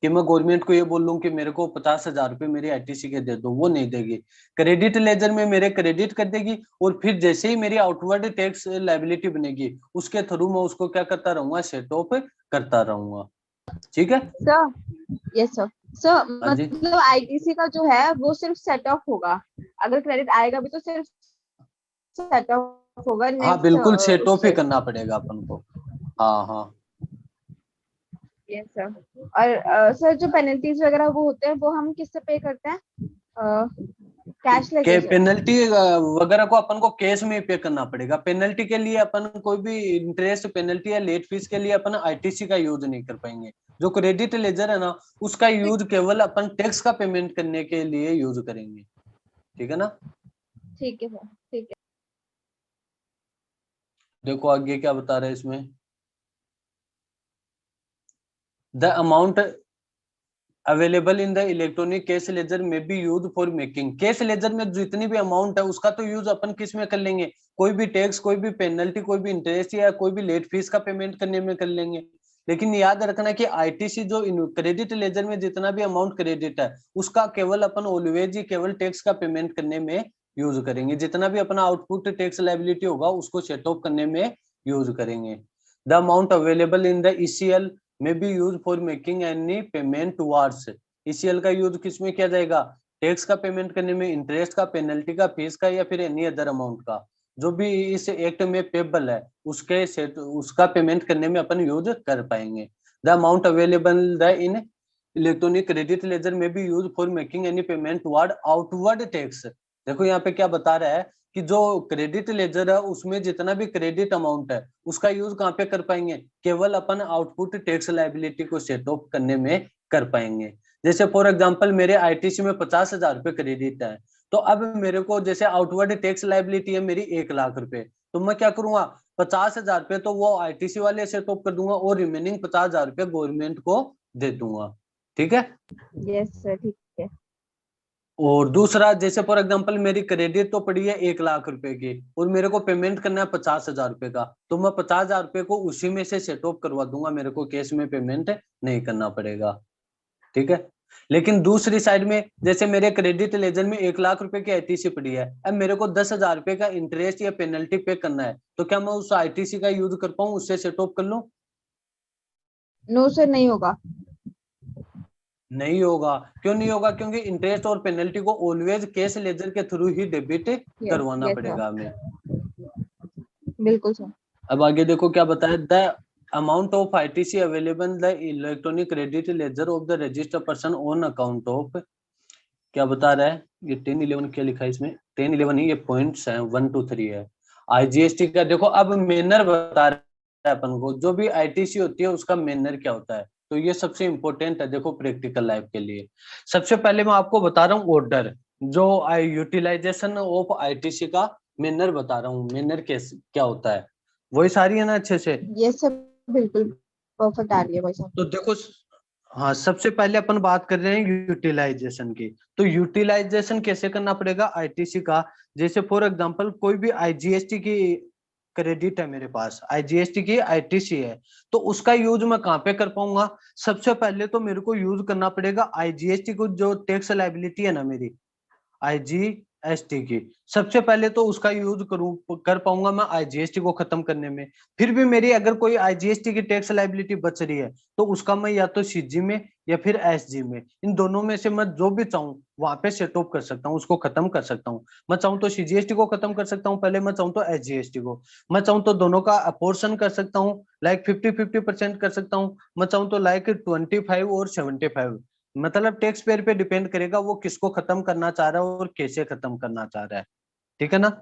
कि मैं गवर्नमेंट को ये बोल लूं कि मेरे को 50,000 रुपए मेरी आईटीसी के दे दो, वो नहीं देगी। क्रेडिट लेजर में मेरे क्रेडिट कर देगी, और फिर जैसे ही मेरी आउटवर्ड टैक्स लायबिलिटी बनेगी उसके थ्रू मैं उसको क्या करता रहूंगा, सेट ऑफ करता रहूंगा। ठीक है सर। Yes sir. सर मतलब आईटीसी का जो है वो सिर्फ सेट ऑफ होगा, अगर क्रेडिट आएगा भी तो सिर्फ सेट ऑफ होगा। हाँ बिल्कुल सेट ऑफ ही करना पड़ेगा अपन को। हाँ हाँ यस सर। और सर जो पेनल्टीज वगैरह वो होते हैं वो हम किससे पे करते हैं, कैश लेके? पेनल्टी वगैरह को अपन को कैश में पे करना पड़ेगा। पेनल्टी के लिए अपन कोई भी इंटरेस्ट पेनल्टी या लेट फीस के लिए अपन आईटीसी का यूज नहीं कर पाएंगे, जो क्रेडिट लेजर है ना उसका यूज केवल अपन टैक्स का पेमेंट करने के लिए यूज करेंगे, ठीक है ना। ठीक है सर, ठीक है। देखो आगे क्या बता रहे हैं इसमें, the amount available in the electronic cash ledger में be use for making, cash ledger में जितनी भी अमाउंट है उसका तो यूज अपन किस में कर लेंगे, कोई भी टैक्स, कोई भी पेनल्टी, कोई भी इंटरेस्ट या कोई भी लेट फीस का पेमेंट करने में कर लेंगे। लेकिन याद रखना कि आईटीसी जो क्रेडिट लेजर में जितना भी अमाउंट क्रेडिट है उसका केवल अपन ऑलवेज ही केवल टैक्स का पेमेंट करने में यूज करेंगे, जितना भी अपना आउटपुट टैक्स लायबिलिटी होगा उसको सेट ऑफ करने में यूज करेंगे। The amount available in the ECL में be use for making any payment towards, ECL का यूज किस में किया जाएगा, टैक्स का पेमेंट करने में, इंटरेस्ट का, पेनल्टी का, फीस का या फिर एनी अदर अमाउंट का, जो भी इस एक्ट में पेबल है उसके सेट उसका पेमेंट करने में अपन यूज कर पाएंगे। The amount available the in electronic credit ledger में be use for making any payment toward outward tax. देखो यहाँ पे क्या बता रहा है कि जो क्रेडिट लेजर है उसमें जितना भी क्रेडिट अमाउंट है उसका यूज कहाँ पे कर पाएंगे, केवल अपन आउटपुट टैक्स लायबिलिटी को सेट ऑफ करने में कर पाएंगे। जैसे फॉर एग्जांपल मेरे आईटीसी में 50,000 रुपए क्रेडिट है, तो अब मेरे को जैसे आउटवर्ड टैक्स लायबिलिटी है मेरी 1,00,000 रुपए, तो मैं क्या करूंगा 50,000 रुपए तो वो आईटीसी वाले सेट ऑफ कर दूंगा और रिमेनिंग 50,000 रुपए गवर्नमेंट को दे दूंगा, ठीक है। यस सर, ठीक है। और दूसरा जैसे फॉर एग्जांपल मेरी क्रेडिट तो पड़ी है 1,00,000 रुपए की और मेरे को पेमेंट करना है 50,000 रुपए का, तो मैं 50,000 रुपए को उसी में से सेट ऑफ करवा दूंगा, मेरे को कैश में पेमेंट नहीं करना पड़ेगा, ठीक है। लेकिन दूसरी साइड में जैसे मेरे क्रेडिट लेजर में 1,00,000 रुपए की आईटीसी पड़ी है, अब मेरे को 10,000 रुपए का इंटरेस्ट या पेनल्टी पे करना है, तो क्या मैं उस आईटीसी का यूज कर पाऊं, उससे सेट ऑफ कर लूं? नो सर, नहीं होगा। नहीं होगा। क्यों नहीं होगा? क्योंकि इंटरेस्ट और पेनल्टी को ऑलवेज कैश लेजर के थ्रू ही डेबिट करवाना यस पड़ेगा सर, हमें। बिल्कुल सर। अब आगे देखो क्या बताया, the amount of ITC available the electronic credit laser of the registered person on account of, क्या बता रहा है ये 10-11 क्या लिखा है इसमें, 10-11 ही ये पॉइंट्स हैं 1-2-3 है आईजीएसटी का। देखो अब मेनर बता रहा है अपन को, जो भी आईटीसी होती है उसका मेनर क्या होता है, तो ये सबसे इंपॉर्टेंट है देखो प्रैक्टिकल लाइफ के लिए। सबसे पहले मैं आपको बता रहा हूँ ऑर्डर, जो यूटिलाइजेशन ऑफ आईटीसी का मेनर बता रहा हूँ, मेनर कैसे क्या होता है, वही सारी है ना अच्छे से। यस सर, बिल्कुल परफेक्ट आ रही है भाई साहब। तो देखो हाँ सबसे पहले अपन बात कर रहे हैं यूटिलाइजेशन की, तो यूटिलाइजेशन कैसे करना पड़ेगा आईटीसी का। जैसे फॉर एग्जांपल कोई भी आईजीएसटी की क्रेडिट है मेरे पास, आईजीएसटी की आईटीसी है, तो उसका यूज मैं कहाँ पे कर पाऊंगा, सबसे पहले तो मेरे को यूज करना पड़ेगा आईजीएसटी को, जो टैक्स लायबिलिटी है ना मेरी आईजीएसटी की, सबसे पहले तो उसका यूज कर पाऊंगा मैं आईजीएसटी को खत्म करने में। फिर भी मेरी अगर कोई आईजीएसटी की टैक्स लायबिलिटी बच रही है तो उसका मैं या तो सीजी में या फिर एसजी में, इन दोनों में से मैं जो भी चाहूँ वहां पे सेट ऑफ कर सकता हूँ, उसको खत्म कर सकता हूँ। मैं चाहूँ तो सीजीएसटी को खत्म कर सकता हूँ पहले, मैं चाहूँ तो एसजीएसटी को, मैं चाहूँ तो दोनों का अपोर्शन कर सकता हूँ, लाइक 50-50% कर सकता हूँ, मैं चाहूँ तो लाइक 25 और 75, मतलब टैक्स पेयर पे डिपेंड करेगा वो किसको खत्म करना चाह रहा है और कैसे खत्म करना चाह रहा है, ठीक है ना।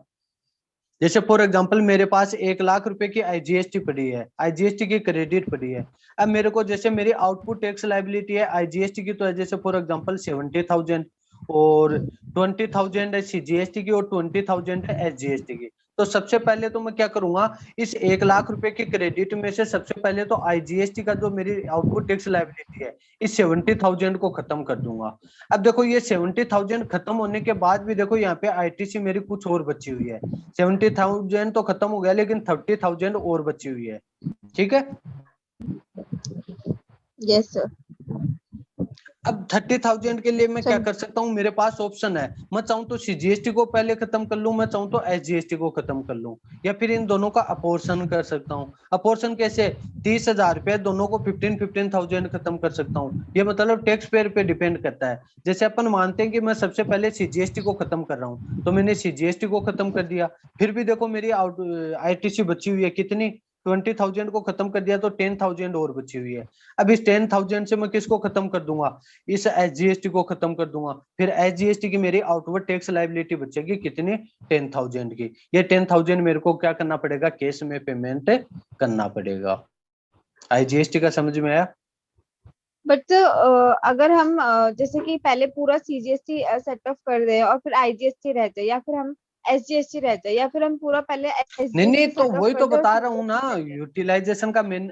जैसे फॉर एग्जांपल मेरे पास 1,00,000 रुपए की आईजीएसटी पड़ी है, आईजीएसटी की क्रेडिट पड़ी है। अब मेरे को जैसे मेरी आउटपुट टैक्स लायबिलिटी है आईजीएसटी की, तो है जैसे फॉर एग्जांपल 70,000 और 20,000 है सीजीएसटी की और 20,000 है एसजीएसटी की। तो सबसे पहले तो मैं क्या करूंगा, इस 1,00,000 रुपए की क्रेडिट में से सबसे पहले तो आईजीएसटी का जो मेरी आउटपुट टैक्स लायबिलिटी है इस 70,000 को खत्म कर दूंगा। अब देखो ये 70,000 खत्म होने के बाद भी देखो यहाँ पे आईटीसी मेरी कुछ और बची हुई है, 70,000 तो खत्म हो गया लेकिन 30,000 और बची हुई है, ठीक है। Yes sir. अब 30,000 के लिए मैं क्या कर सकता हूँ, मेरे पास ऑप्शन है, मैं चाहूँ तो सीजीएसटी को पहले खत्म कर लूं, मैं चाहूँ तो एसजीएसटी को खत्म कर लूं, या फिर इन दोनों का अपोर्शन कर सकता हूँ। अपोर्शन कैसे, 30,000 रुपए दोनों को 15,000 खत्म कर सकता हूँ। ये मतलब टैक्स पेयर पे डिपेंड करता है। जैसे अपन मानते हैं कि मैं सबसे पहले सीजीएसटी को खत्म कर रहा हूँ, तो मैंने सीजीएसटी को खत्म कर दिया, फिर भी देखो मेरी आईटीसी बची हुई है कितनी, 20,000 को खत्म कर दिया तो 10,000 और बची हुई है। अब इस 10,000 से मैं किसको खत्म कर दूंगा, इस एसजीएसटी को खत्म कर दूंगा। फिर एसजीएसटी की मेरी आउटवर्ड टैक्स लायबिलिटी बचेगी कितनी, 10,000 की। ये 10,000 मेरे को क्या करना पड़ेगा, कैश में पेमेंट करना पड़ेगा। आईजीएसटी का समझ में आया? बट अगर हम जैसे कि पहले पूरा सीजीएसटी सेटअप कर दे और फिर आईजीएसटी रह जाए, या फिर हम एसजीएसटी रह जाए, या फिर हम पूरा पहले नहीं एसजीएसटी तो सेटअप वही कर तो दे और बता रहा हूँ ना, सीजीएसटी रह जाए। यूटिलाइजेशन का मेन,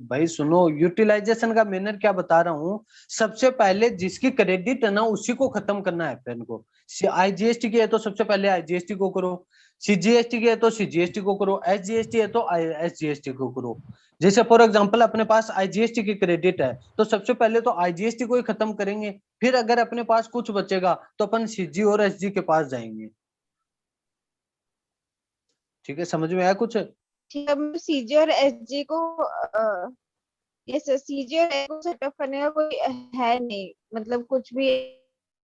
भाई सुनो, यूटिलाइजेशन का मैनर क्या बता रहा हूँ। सबसे पहले जिसकी क्रेडिट है ना उसी को खत्म करना है पेन को। आईजीएसटी की है तो सबसे पहले आईजीएसटी को करो, सीजीएसटी की है तो सीजीएसटी को करो, एसजीएसटी है तो एसजीएसटी को करो। जैसे फॉर एग्जांपल अपने पास आईजीएसटी की क्रेडिट है तो सबसे पहले तो आईजीएसटी को ही खत्म करेंगे, फिर अगर अपने पास कुछ बचेगा तो अपन सीजी और एसजी के पास जाएंगे। ठीक है, समझ में आया कुछ? ठीक है, सीजी और एसजी को ये सीजी और एसजी को सेटअप करने का कोई है नहीं, मतलब कुछ भी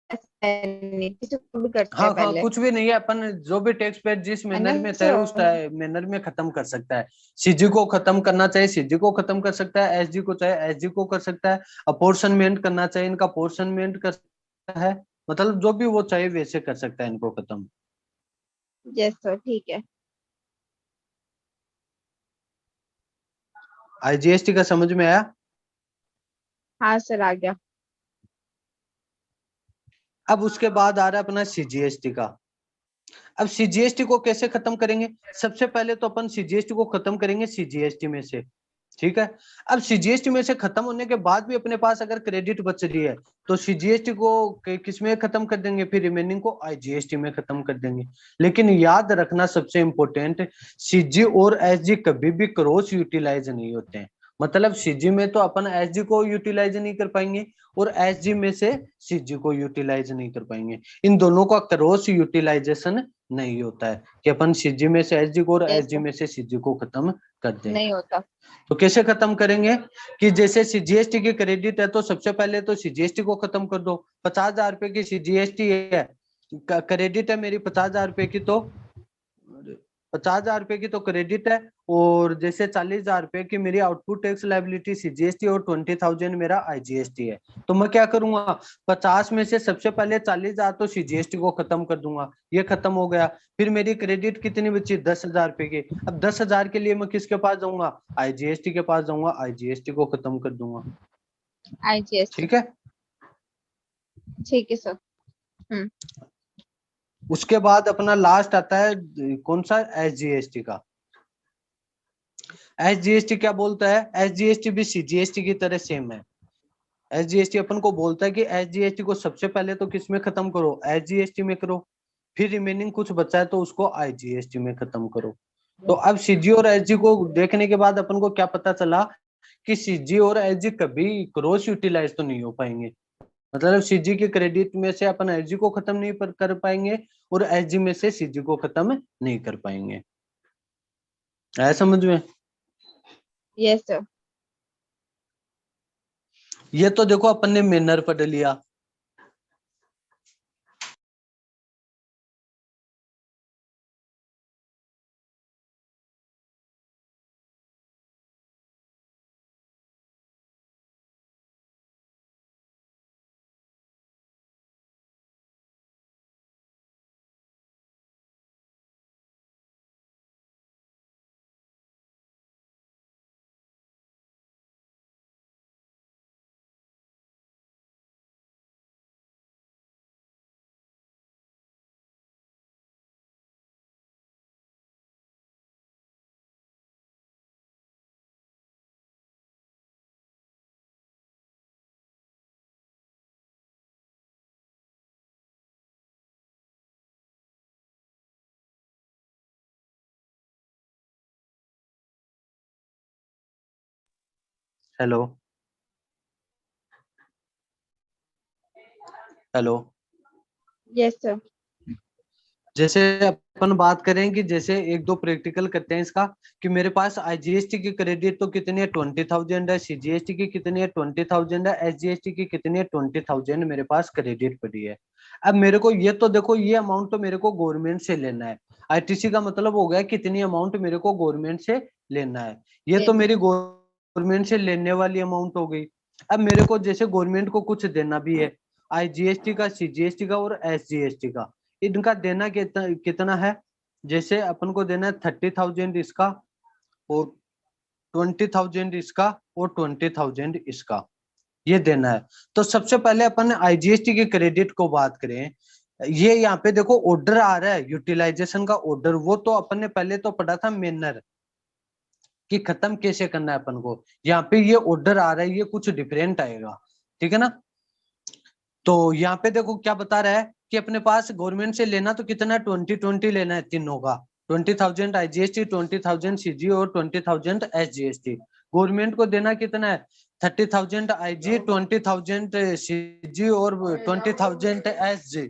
ऐसा है नहीं, किसी को भी करते हाँ हैं हाँ, पहले, कुछ भी नहीं है, अपन जो भी टैक्स पेड जिस है ना मैनर में तय उस सर? मैनर में खत्म कर सकता है। सीजी को खत्म करना चाहिए सीजी को खत्म कर सकता है, एसजी को चाहे एसजी को कर सकता है, अपोर्शनमेंट करना चाहिए इनका अपोर्शनमेंट कर सकता है, मतलब जो भी वो चाहे वैसे कर सकता है इनको खत्म। यस सर, ठीक है। आईजीएसटी का समझ में आया? हाँ सर, आ गया। अब उसके बाद आ रहा है अपना सीजीएसटी का। अब सीजीएसटी को कैसे खत्म करेंगे? सबसे पहले तो अपन सीजीएसटी को खत्म करेंगे सीजीएसटी में से। ठीक है, अब सीजीएसटी में से खत्म होने के बाद भी अपने पास अगर क्रेडिट बच रही है तो सीजीएसटी को किस में खत्म कर देंगे, फिर रिमेनिंग को आईजीएसटी में खत्म कर देंगे। लेकिन याद रखना सबसे इंपॉर्टेंट, सीजी और एसजी कभी भी क्रॉस यूटिलाइज नहीं होते हैं। मतलब सीजी में तो अपन एसजी को यूटिलाइज नहीं कर पाएंगे और एसजी में से सीजी को यूटिलाइज नहीं कर पाएंगे। इन दोनों का क्रॉस यूटिलाइजेशन नहीं होता है कि अपन सीजी में से एसजी को और यस एसजी सर, में से सीजी को खत्म कर दें। नहीं होता। तो कैसे खत्म करेंगे कि जैसे सीजीएसटी की क्रेडिट है तो सबसे पहले तो सीजीएसटी को खत्म कर दो। 50,000 रुपए की सीजीएसटी है, क्रेडिट है मेरी 50,000 रुपए की, तो 50,000 रुपए की तो क्रेडिट है, और जैसे 40,000 रुपए की मेरी आउटपुट टैक्स लायबिलिटी सीजीएसटी और 20,000 मेरा आईजीएसटी है। तो मैं क्या करूंगा, 50 में से सबसे पहले 40,000 तो सीजीएसटी को खत्म कर दूंगा, ये खत्म हो गया। फिर मेरी क्रेडिट कितनी बची, 10,000 रुपए की। अब 10,000 के लिए मैं किसके पास जाऊंगा, आईजीएसटी के पास जाऊंगा, आईजीएसटी को खत्म कर दूंगा। आईजीएसटी, ठीक है, ठीक है सर। हम्म। उसके बाद अपना लास्ट आता है कौन सा, एसजीएसटी का। एसजीएसटी क्या बोलता है, एसजीएसटी भी सीजीएसटी की तरह सेम है। एसजीएसटी अपन को बोलता है कि एसजीएसटी को सबसे पहले तो किस में खत्म करो, एसजीएसटी में करो, फिर रिमेनिंग कुछ बचा है तो उसको आईजीएसटी में खत्म करो। तो अब सीजी और एसजी को देखने के बाद अपन को क्या पता चला कि सीजी और एसजी कभी क्रॉस यूटिलाइज तो नहीं हो पाएंगे। मतलब सीजी के क्रेडिट में से अपन एसजी को खत्म नहीं कर पाएंगे और एसजी में से सीजी को खत्म नहीं कर पाएंगे। आया समझ में? Yes sir. ये तो देखो अपन ने मैनर पढ़ लिया। Hello, hello. Yes sir. जैसे अपन बात करें कि जैसे एक दो प्रैक्टिकल करते हैं इसका, कि मेरे पास आईजीएसटी की क्रेडिट तो कितनी है, 20,000 है, सीजीएसटी की कितनी है, 20,000 है, एसजीएसटी की कितनी है, 20,000 मेरे पास क्रेडिट पड़ी है। अब मेरे को ये तो देखो, ये अमाउंट तो मेरे को गवर्नमेंट से लेना है। आईटीसी का मतलब हो गया कितनी अमाउंट मेरे को गवर्नमेंट से लेना है, ये तो मेरी गवर्नमेंट से लेने वाली अमाउंट हो गई। अब मेरे को जैसे गवर्नमेंट को कुछ देना भी है, आईजीएसटी का, सीजीएसटी का और एसजीएसटी का, इनका देना कितना है। जैसे अपन को देना है 30,000 इसका, और 20,000 इसका, और 20,000 इसका। ये देना है। तो सबसे पहले अपन आईजीएसटी के क्रेडिट को बात करें, ये यहाँ पे देखो ऑर्डर आ रहा है यूटिलाइजेशन का ऑर्डर, वो तो अपन ने पहले तो पढ़ा था मेनर कि खत्म कैसे करना है अपन को। यहाँ पे ये ऑर्डर आ रहा है, ये कुछ डिफरेंट आएगा, ठीक है ना। तो यहाँ पे देखो क्या बता रहा है कि अपने पास गवर्नमेंट से लेना तो कितना 2020 लेना है तीनों का, 20,000 आईजीएसटी, 20,000 सीजी और 20,000 एसजीएसटी। गवर्नमेंट को देना कितना है 30,000 आईजी, 20,000 सीजी और 20,000 एसजी।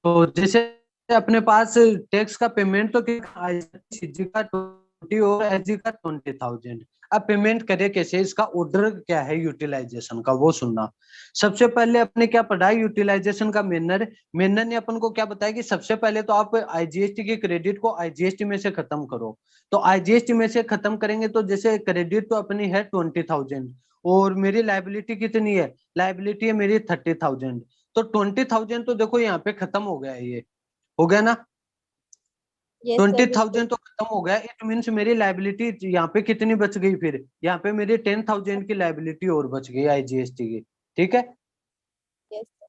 तो जैसे अपने पास टैक्स का पेमेंट तो सीजी का 20 और एसजी का 20,000। अब पेमेंट करे कैसे, इसका ऑर्डर क्या है यूटिलाइजेशन का वो सुनना। सबसे पहले अपने क्या पढ़ा है यूटिलाइजेशन का मेनर। मेनर ने अपन को क्या बताया कि सबसे पहले तो आप आईजीएसटी के क्रेडिट को आईजीएसटी में से खत्म करो। तो आईजीएसटी में से खत्म करेंगे तो जैसे क्रेडिट तो अपनी है 20,000 और मेरी लाइबिलिटी कितनी है, लाइबिलिटी है मेरी 30,000। तो 20,000 तो देखो यहाँ पे खत्म हो गया है, ये हो गया ना। यस सर, 20,000 बिल्कुल। तो खत्म हो गया, इट मीन्स मेरी लाइबिलिटी यहाँ पे कितनी बच गई, फिर यहाँ पे मेरी 10,000 की लाइबिलिटी और बच गई आईजीएसटी की, ठीक है। Yes sir.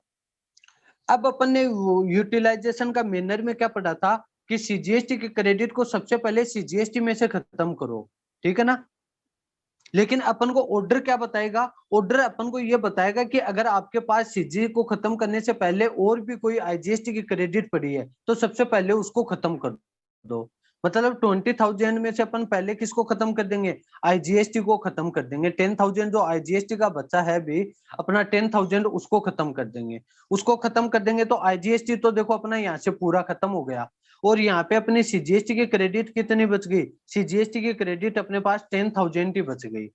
अब अपन ने यूटिलाइजेशन का मेनर में क्या पढ़ा था कि सीजीएसटी के क्रेडिट को सबसे पहले सीजीएसटी में से खत्म करो, ठीक है ना। लेकिन अपन को ऑर्डर क्या बताएगा, ऑर्डर अपन को ये बताएगा कि अगर आपके पास सीजी को खत्म करने से पहले और भी कोई आईजीएसटी की क्रेडिट पड़ी है तो सबसे पहले उसको खत्म कर दो। मतलब 20,000 में से अपन पहले किसको खत्म कर देंगे, आईजीएसटी को खत्म कर देंगे। 10,000 जो आईजीएसटी का बच्चा है भी अपना 10,000 उसको खत्म कर देंगे। उसको खत्म कर देंगे तो आईजीएसटी तो देखो अपना यहाँ से पूरा खत्म हो गया। और यहाँ पे अपनी सीजीएसटी की क्रेडिट कितनी बच गई, सीजीएसटी की क्रेडिट अपने पास 10,000 ही बच गई,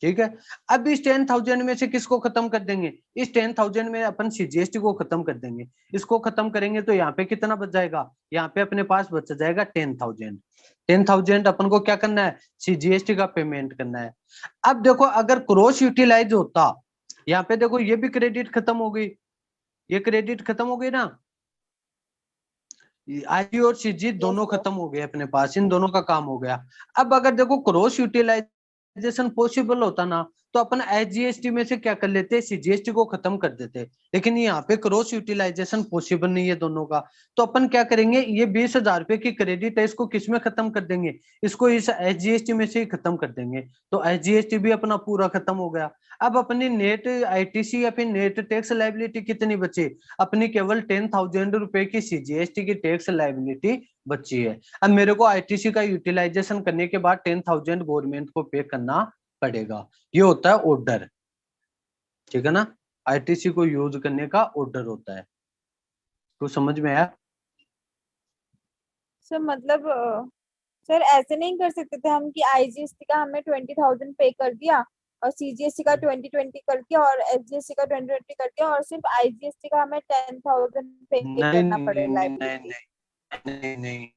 ठीक है। अब इस 10,000 में से किसको खत्म कर देंगे, इस 10,000 में अपन सीजीएसटी को खत्म कर देंगे। इसको खत्म करेंगे तो यहाँ पे कितना बच जाएगा, यहाँ पे अपने पास बच जाएगा 10,000। 10,000 अपन को क्या करना है, सीजीएसटी का पेमेंट करना है। अब देखो अगर क्रॉस यूटिलाइज होता, यहाँ पे देखो ये भी क्रेडिट खत्म हो गई, ये क्रेडिट खत्म हो गई ना, आईजी और सीजी यस दोनों सर। खत्म हो गए अपने पास, इन दोनों का काम हो गया। अब अगर देखो क्रॉस यूटिलाइजेशन पॉसिबल होता ना तो अपन एसजीएसटी में से क्या कर लेते, सीजीएसटी को खत्म कर देते। लेकिन यहाँ पे क्रॉस यूटिलाइजेशन पॉसिबल नहीं है दोनों का। तो अपन क्या करेंगे, ये 20,000 रुपए की क्रेडिट है, इसको किस में खत्म कर देंगे, इसको इस एसजीएसटी में से ही खत्म कर देंगे। तो एसजीएसटी भी अपना पूरा खत्म हो गया। अब अपनी नेट आईटीसी या फिर नेट टैक्स लाइबिलिटी कितनी बची, अपनी केवल 10,000 रुपए की सीजीएसटी की टैक्स लाइबिलिटी बची है। अब मेरे को आईटीसी का यूटिलाइजेशन करने के बाद 10,000 गवर्नमेंट को पे करना पड़ेगा। ये होता है ऑर्डर, ठीक है ना। आईटीसी को यूज करने का ऑर्डर होता है। तो समझ में आया। सर मतलब सर ऐसे नहीं कर सकते थे हम कि आईजीएसटी का हमें 20,000 पे कर दिया और सीजीएसटी का 2020 कर दिया और एसजीएसटी का 2020 कर दिया और सिर्फ आईजीएसटी का हमें 10,000 पे नहीं करना नहीं पड़े नहीं लाइबिलिटी। नहीं नहीं,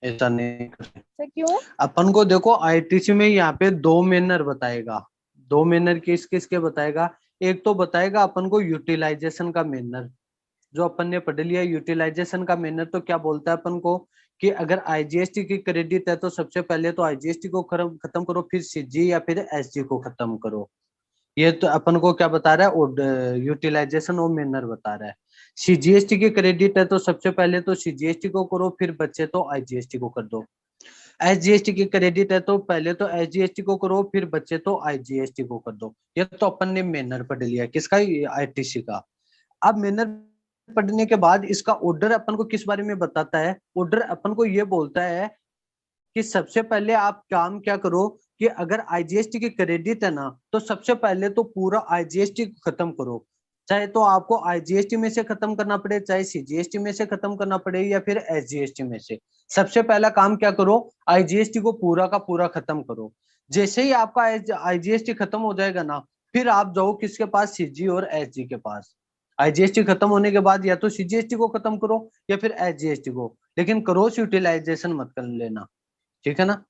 ऐसा नहीं कर सकते। सर क्यों? अपन को देखो आईटीसी में यहाँ पे दो मैनर बताएगा, दो मैनर किस किस के बताएगा। एक तो बताएगा अपन को यूटिलाइजेशन का मैनर, जो अपन ने पढ़ लिया यूटिलाइजेशन का मैनर। तो क्या बोलता है अपन को कि अगर आईजीएसटी की क्रेडिट है तो सबसे पहले तो आईजीएसटी को खत्म करो, फिर सीजी या फिर एसजी को खत्म करो। ये तो अपन को क्या बता रहा है, यूटिलाइजेशन और मैनर बता रहा है। सीजीएसटी की क्रेडिट है तो सबसे पहले तो सीजीएसटी को करो, फिर बचे तो आईजीएसटी को कर दो। एसजीएसटी की क्रेडिट है तो पहले तो एसजीएसटी को करो, फिर बचे तो आईजीएसटी को कर दो। ये तो अपन ने मैनर पढ़ लिया किसका, आईटीसी का। अब मैनर पढ़ने के बाद इसका ऑर्डर अपन को किस बारे में बताता है, ऑर्डर अपन को ये बोलता है कि सबसे पहले आप काम क्या करो कि अगर आईजीएसटी की क्रेडिट है ना तो सबसे पहले तो पूरा आईजीएसटी खत्म करो। चाहे तो आपको आईजीएसटी में से खत्म करना पड़े, चाहे सीजीएसटी में से खत्म करना पड़े या फिर एसजीएसटी में से। सबसे पहला काम क्या करो, आईजीएसटी को पूरा का पूरा खत्म करो। जैसे ही आपका आईजीएसटी खत्म हो जाएगा ना, फिर आप जाओ किसके पास, सीजी और एसजी के पास। आईजीएसटी खत्म होने के बाद या तो सीजीएसटी को खत्म करो या फिर एसजीएसटी को, लेकिन क्रॉस यूटिलाइजेशन मत कर लेना, ठीक है ना।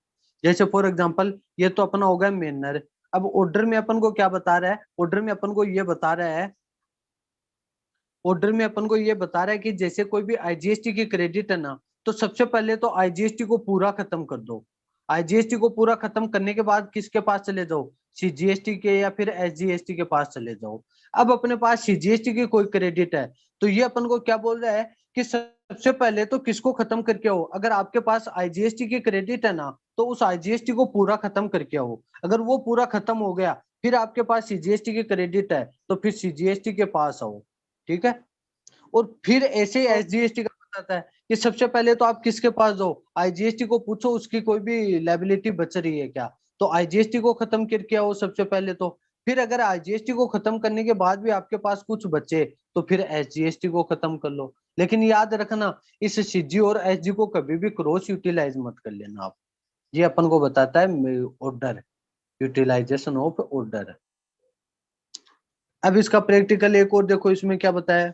जैसे फॉर एग्जांपल ये तो अपना हो गया मेनर। अब ऑर्डर में अपन को क्या बता रहा है, ऑर्डर में अपन को ये बता रहा है, ऑर्डर में अपन को ये बता रहा है कि जैसे कोई भी आईजीएसटी की क्रेडिट है ना तो सबसे पहले तो आईजीएसटी को पूरा खत्म कर दो। आईजीएसटी को पूरा खत्म करने के बाद किसके पास चले जाओ, सीजीएसटी के या फिर एसजीएसटी के पास चले जाओ। अब अपने पास सीजीएसटी की कोई क्रेडिट है तो ये अपन को क्या बोल रहा है कि सबसे पहले तो किसको खत्म करके आओ। अगर आपके पास आईजीएसटी की क्रेडिट है ना तो उस आईजीएसटी को पूरा खत्म करके आओ। अगर वो पूरा खत्म हो गया फिर आपके पास सीजीएसटी की क्रेडिट है तो फिर सीजीएसटी के पास आओ, ठीक है। और फिर ऐसे एसजीएसटी का बताता है कि सबसे पहले तो आप किसके पास जाओ, आईजीएसटी को पूछो उसकी कोई भी लायबिलिटी बच रही है क्या, तो आईजीएसटी को खत्म करके आओ सबसे पहले तो। फिर अगर आईजीएसटी को खत्म करने के बाद भी आपके पास कुछ बचे तो फिर एसजीएसटी को खत्म कर लो। लेकिन याद रखना इस सीजी और एसजी को कभी भी क्रॉस यूटिलाइज मत कर लेना आप। ये अपन को बताता है ऑर्डर, यूटिलाइजेशन ऑफ ऑर्डर। अब इसका प्रैक्टिकल एक और देखो इसमें क्या बताया।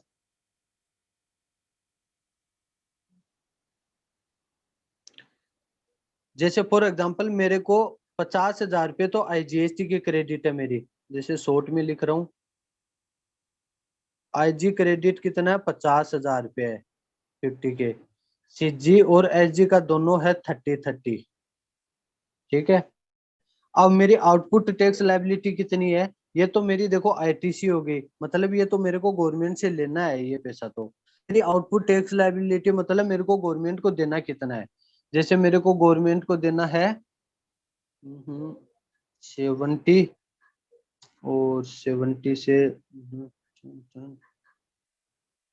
जैसे फॉर एग्जांपल मेरे को 50,000 रुपये तो आईजीएसटी की क्रेडिट है मेरी, जैसे शॉर्ट में लिख रहा हूँ आईजी क्रेडिट कितना है 50,000 रुपये है 50 के। सीजी और एसजी का दोनों है 30-30, ठीक है। अब मेरी आउटपुट टैक्स लायबिलिटी कितनी है, ये तो मेरी देखो आईटीसी हो गई, मतलब ये तो मेरे को गवर्नमेंट से लेना है ये पैसा। तो मेरी आउटपुट टैक्स लायबिलिटी मतलब मेरे को गवर्नमेंट को देना कितना है। जैसे मेरे को गवर्नमेंट को देना है 70 और 70 से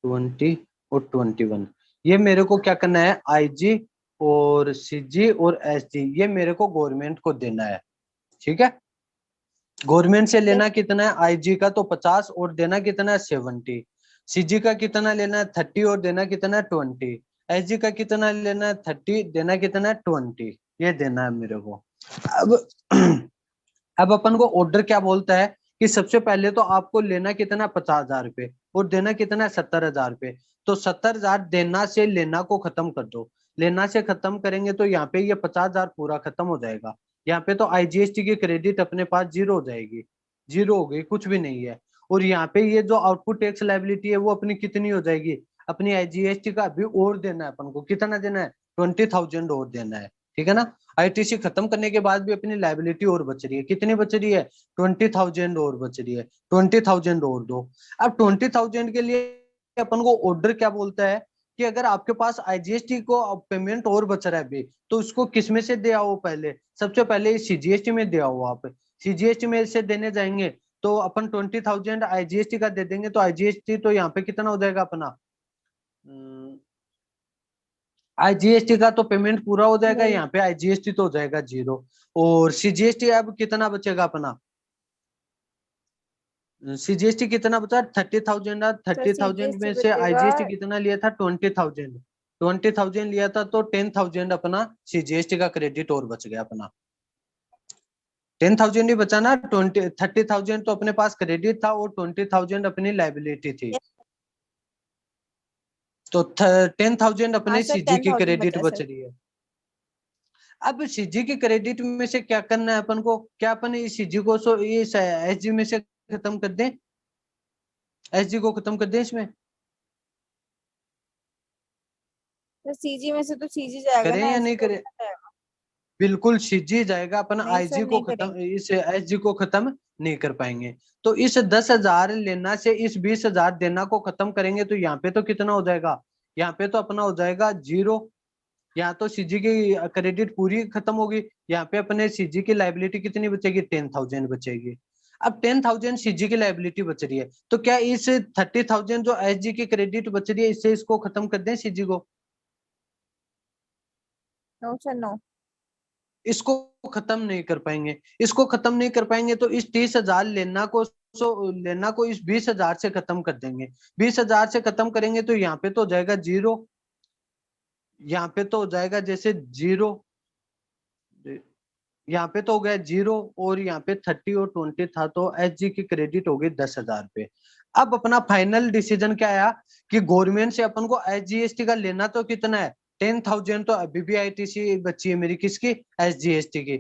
20 और 21, ये मेरे को क्या करना है आईजी और सीजी और एसजी ये मेरे को गवर्नमेंट को देना है, ठीक है। गवर्नमेंट से लेना कितना है आईजी का तो 50 और देना कितना है 70, सीजी का कितना लेना है 30 और देना कितना है 20, एसजी का कितना लेना है 30 देना कितना है 20, ये देना है मेरे को। अब अब अपन को ऑर्डर क्या बोलता है कि सबसे पहले तो आपको लेना कितना 50,000 रुपये और देना कितना है 70,000 रुपये। तो 70,000 देना से लेना को खत्म कर दो, लेना से खत्म करेंगे तो यहाँ पे ये 50,000 पूरा खत्म हो जाएगा। यहाँ पे तो आईजीएसटी की क्रेडिट अपने पास जीरो हो जाएगी, जीरो हो गई, कुछ भी नहीं है। और यहाँ पे ये जो आउटपुट टैक्स लायबिलिटी है वो अपनी कितनी हो जाएगी, अपनी आईजीएसटी का अभी और देना है अपन को, कितना देना है 20,000 और देना है, ठीक है ना। आईटीसी खत्म करने के बाद भी अपनी लायबिलिटी और बच रही है, कितनी बच रही है 20,000 और बच रही है, 20,000 और दो। अब 20,000 के लिए अपन को ऑर्डर क्या बोलता है कि अगर आपके पास आईजीएसटी को पेमेंट और बच रहा है अभी तो उसको किस में से दे आओ, पहले सबसे पहले सीजीएसटी में दे आओ। आप सीजीएसटी में से देने जाएंगे तो अपन 20,000 आईजीएसटी का दे देंगे तो आईजीएसटी तो यहाँ पे कितना हो जाएगा अपना, आईजीएसटी का तो पेमेंट पूरा हो जाएगा, यहाँ पे आईजीएसटी तो हो जाएगा जीरो। और सीजीएसटी अब कितना बचेगा अपना, सीजीएसटी कितना बचा 30,000, 30,000 में से आईजीएसटी कितना लिया था 20,000, 20,000 लिया था तो 10,000 अपना सीजीएसटी का क्रेडिट और बच गया अपना। 10,000 ही बचा ना, 30,000 तो अपने पास क्रेडिट था और 20,000 अपनी लायबिलिटी थी, तो 10,000 अपने सीजी की क्रेडिट बच रही है। अब सीजी की क्रेडिट में से क्या करना है अपन को, क्या अपन इस सीजी को इस एसजी में से खत्म कर दें, एसजी को खत्म कर दें इसमें, तो सीजी में से तो सीजी जाएगा करें ना, या नहीं करें, बिल्कुल सीजी जाएगा, अपन आईजी को खत्म इस एसजी को खत्म नहीं कर पाएंगे। तो इस 10,000 लेना से इस 20,000 देना को खत्म करेंगे तो यहाँ पे तो कितना हो जाएगा, यहाँ पे तो अपना हो जाएगा जीरो। यहाँ तो सीजी की क्रेडिट पूरी खत्म होगी, यहाँ पे अपने सीजी की लायबिलिटी कितनी बचेगी 10,000 बचेगी। अब 10,000 सीजी की लायबिलिटी बच रही है तो क्या इस 30,000 जो एसजी की क्रेडिट बच रही है इससे इसको खत्म कर दें सीजी को, नो सर नो, इसको खत्म नहीं कर पाएंगे। इसको खत्म नहीं कर पाएंगे तो इस 30,000 लेना को इस 20,000 से खत्म कर देंगे, 20,000 से खत्म करेंगे तो यहाँ पे तो हो जाएगा जीरो, यहाँ पे तो हो जाएगा जैसे जीरो, यहाँ पे तो हो गया जीरो और यहाँ पे 30 और 20 था तो एसजी की क्रेडिट हो गई 10,000 रुपये। अब अपना फाइनल डिसीजन क्या आया कि गवर्नमेंट से अपन को एसजीएसटी का लेना तो कितना है 10,000, तो अभी भी आईटीसी बची है मेरी, किसकी एसजीएसटी की,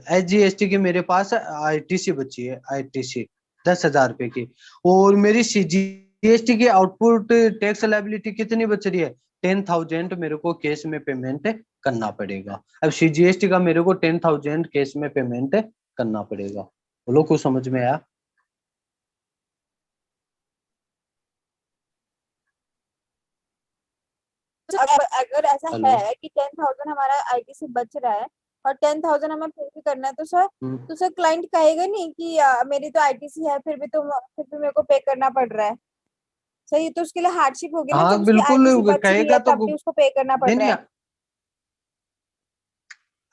एसजीएसटी की मेरे पास आईटीसी बची है, आईटीसी 10,000 रुपये की। और मेरी सीजीएसटी की आउटपुट टैक्स लायबिलिटी कितनी बच रही है 10,000 मेरे को कैश में पेमेंट करना पड़ेगा। अब सीजीएसटी का मेरे को 10,000 कैश में पेमेंट करना पड़ेगा। बोलो कुछ समझ में आया? अगर ऐसा हेलो। है कि 10,000 हमारा आईटी से बच रहा है और 10,000 हमें पे भी करना है, तो सर क्लाइंट कहेगा नहीं कि मेरी तो आईटीसी है, फिर भी मेरे को पे करना पड़ रहा है। सर ये तो उसके लिए हार्डशिप होगी ना, हाँ जब उसकी आईटीसी बिल्कुल बच रही कहेगा है तो तब भी उसको पे करना पड़ नहीं रहा नहीं। है।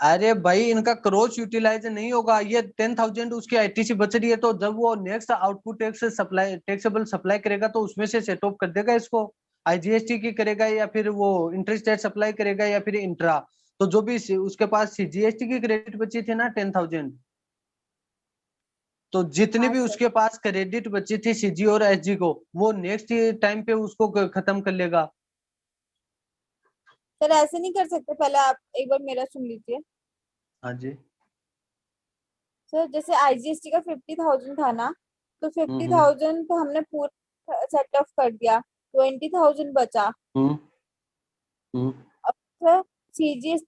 अरे भाई इनका क्रॉस यूटिलाइज नहीं होगा। ये 10,000 उसकी आईटीसी बच रही है, तो जब वो next output tax supply taxable supply करेगा तो उसमें से सेट ऑफ कर देगा इसको। आईजीएसटी की करेगा या फिर वो इंटरस्टेट सप्लाई करेगा या फिर इंट्रा। तो जो भी उसके पास जीएसटी की क्रेडिट बची थी ना 10,000, तो जितनी हाँ भी सर। उसके पास क्रेडिट बची थी सीजी और एसजी को, वो नेक्स्ट टाइम पे उसको खत्म कर लेगा। सर ऐसे नहीं कर सकते, पहले आप एक बार मेरा सुन लीजिए। हाँ जी। सर जैसे आईजीएसटी का 50,000 था ना, तो फिफ्टी हम्म। थाउजेंड तो हमने पूरा सेट ऑफ कर दिया, 20,000 बचा। हम्म। हम्म। अब सर सीजीएसटी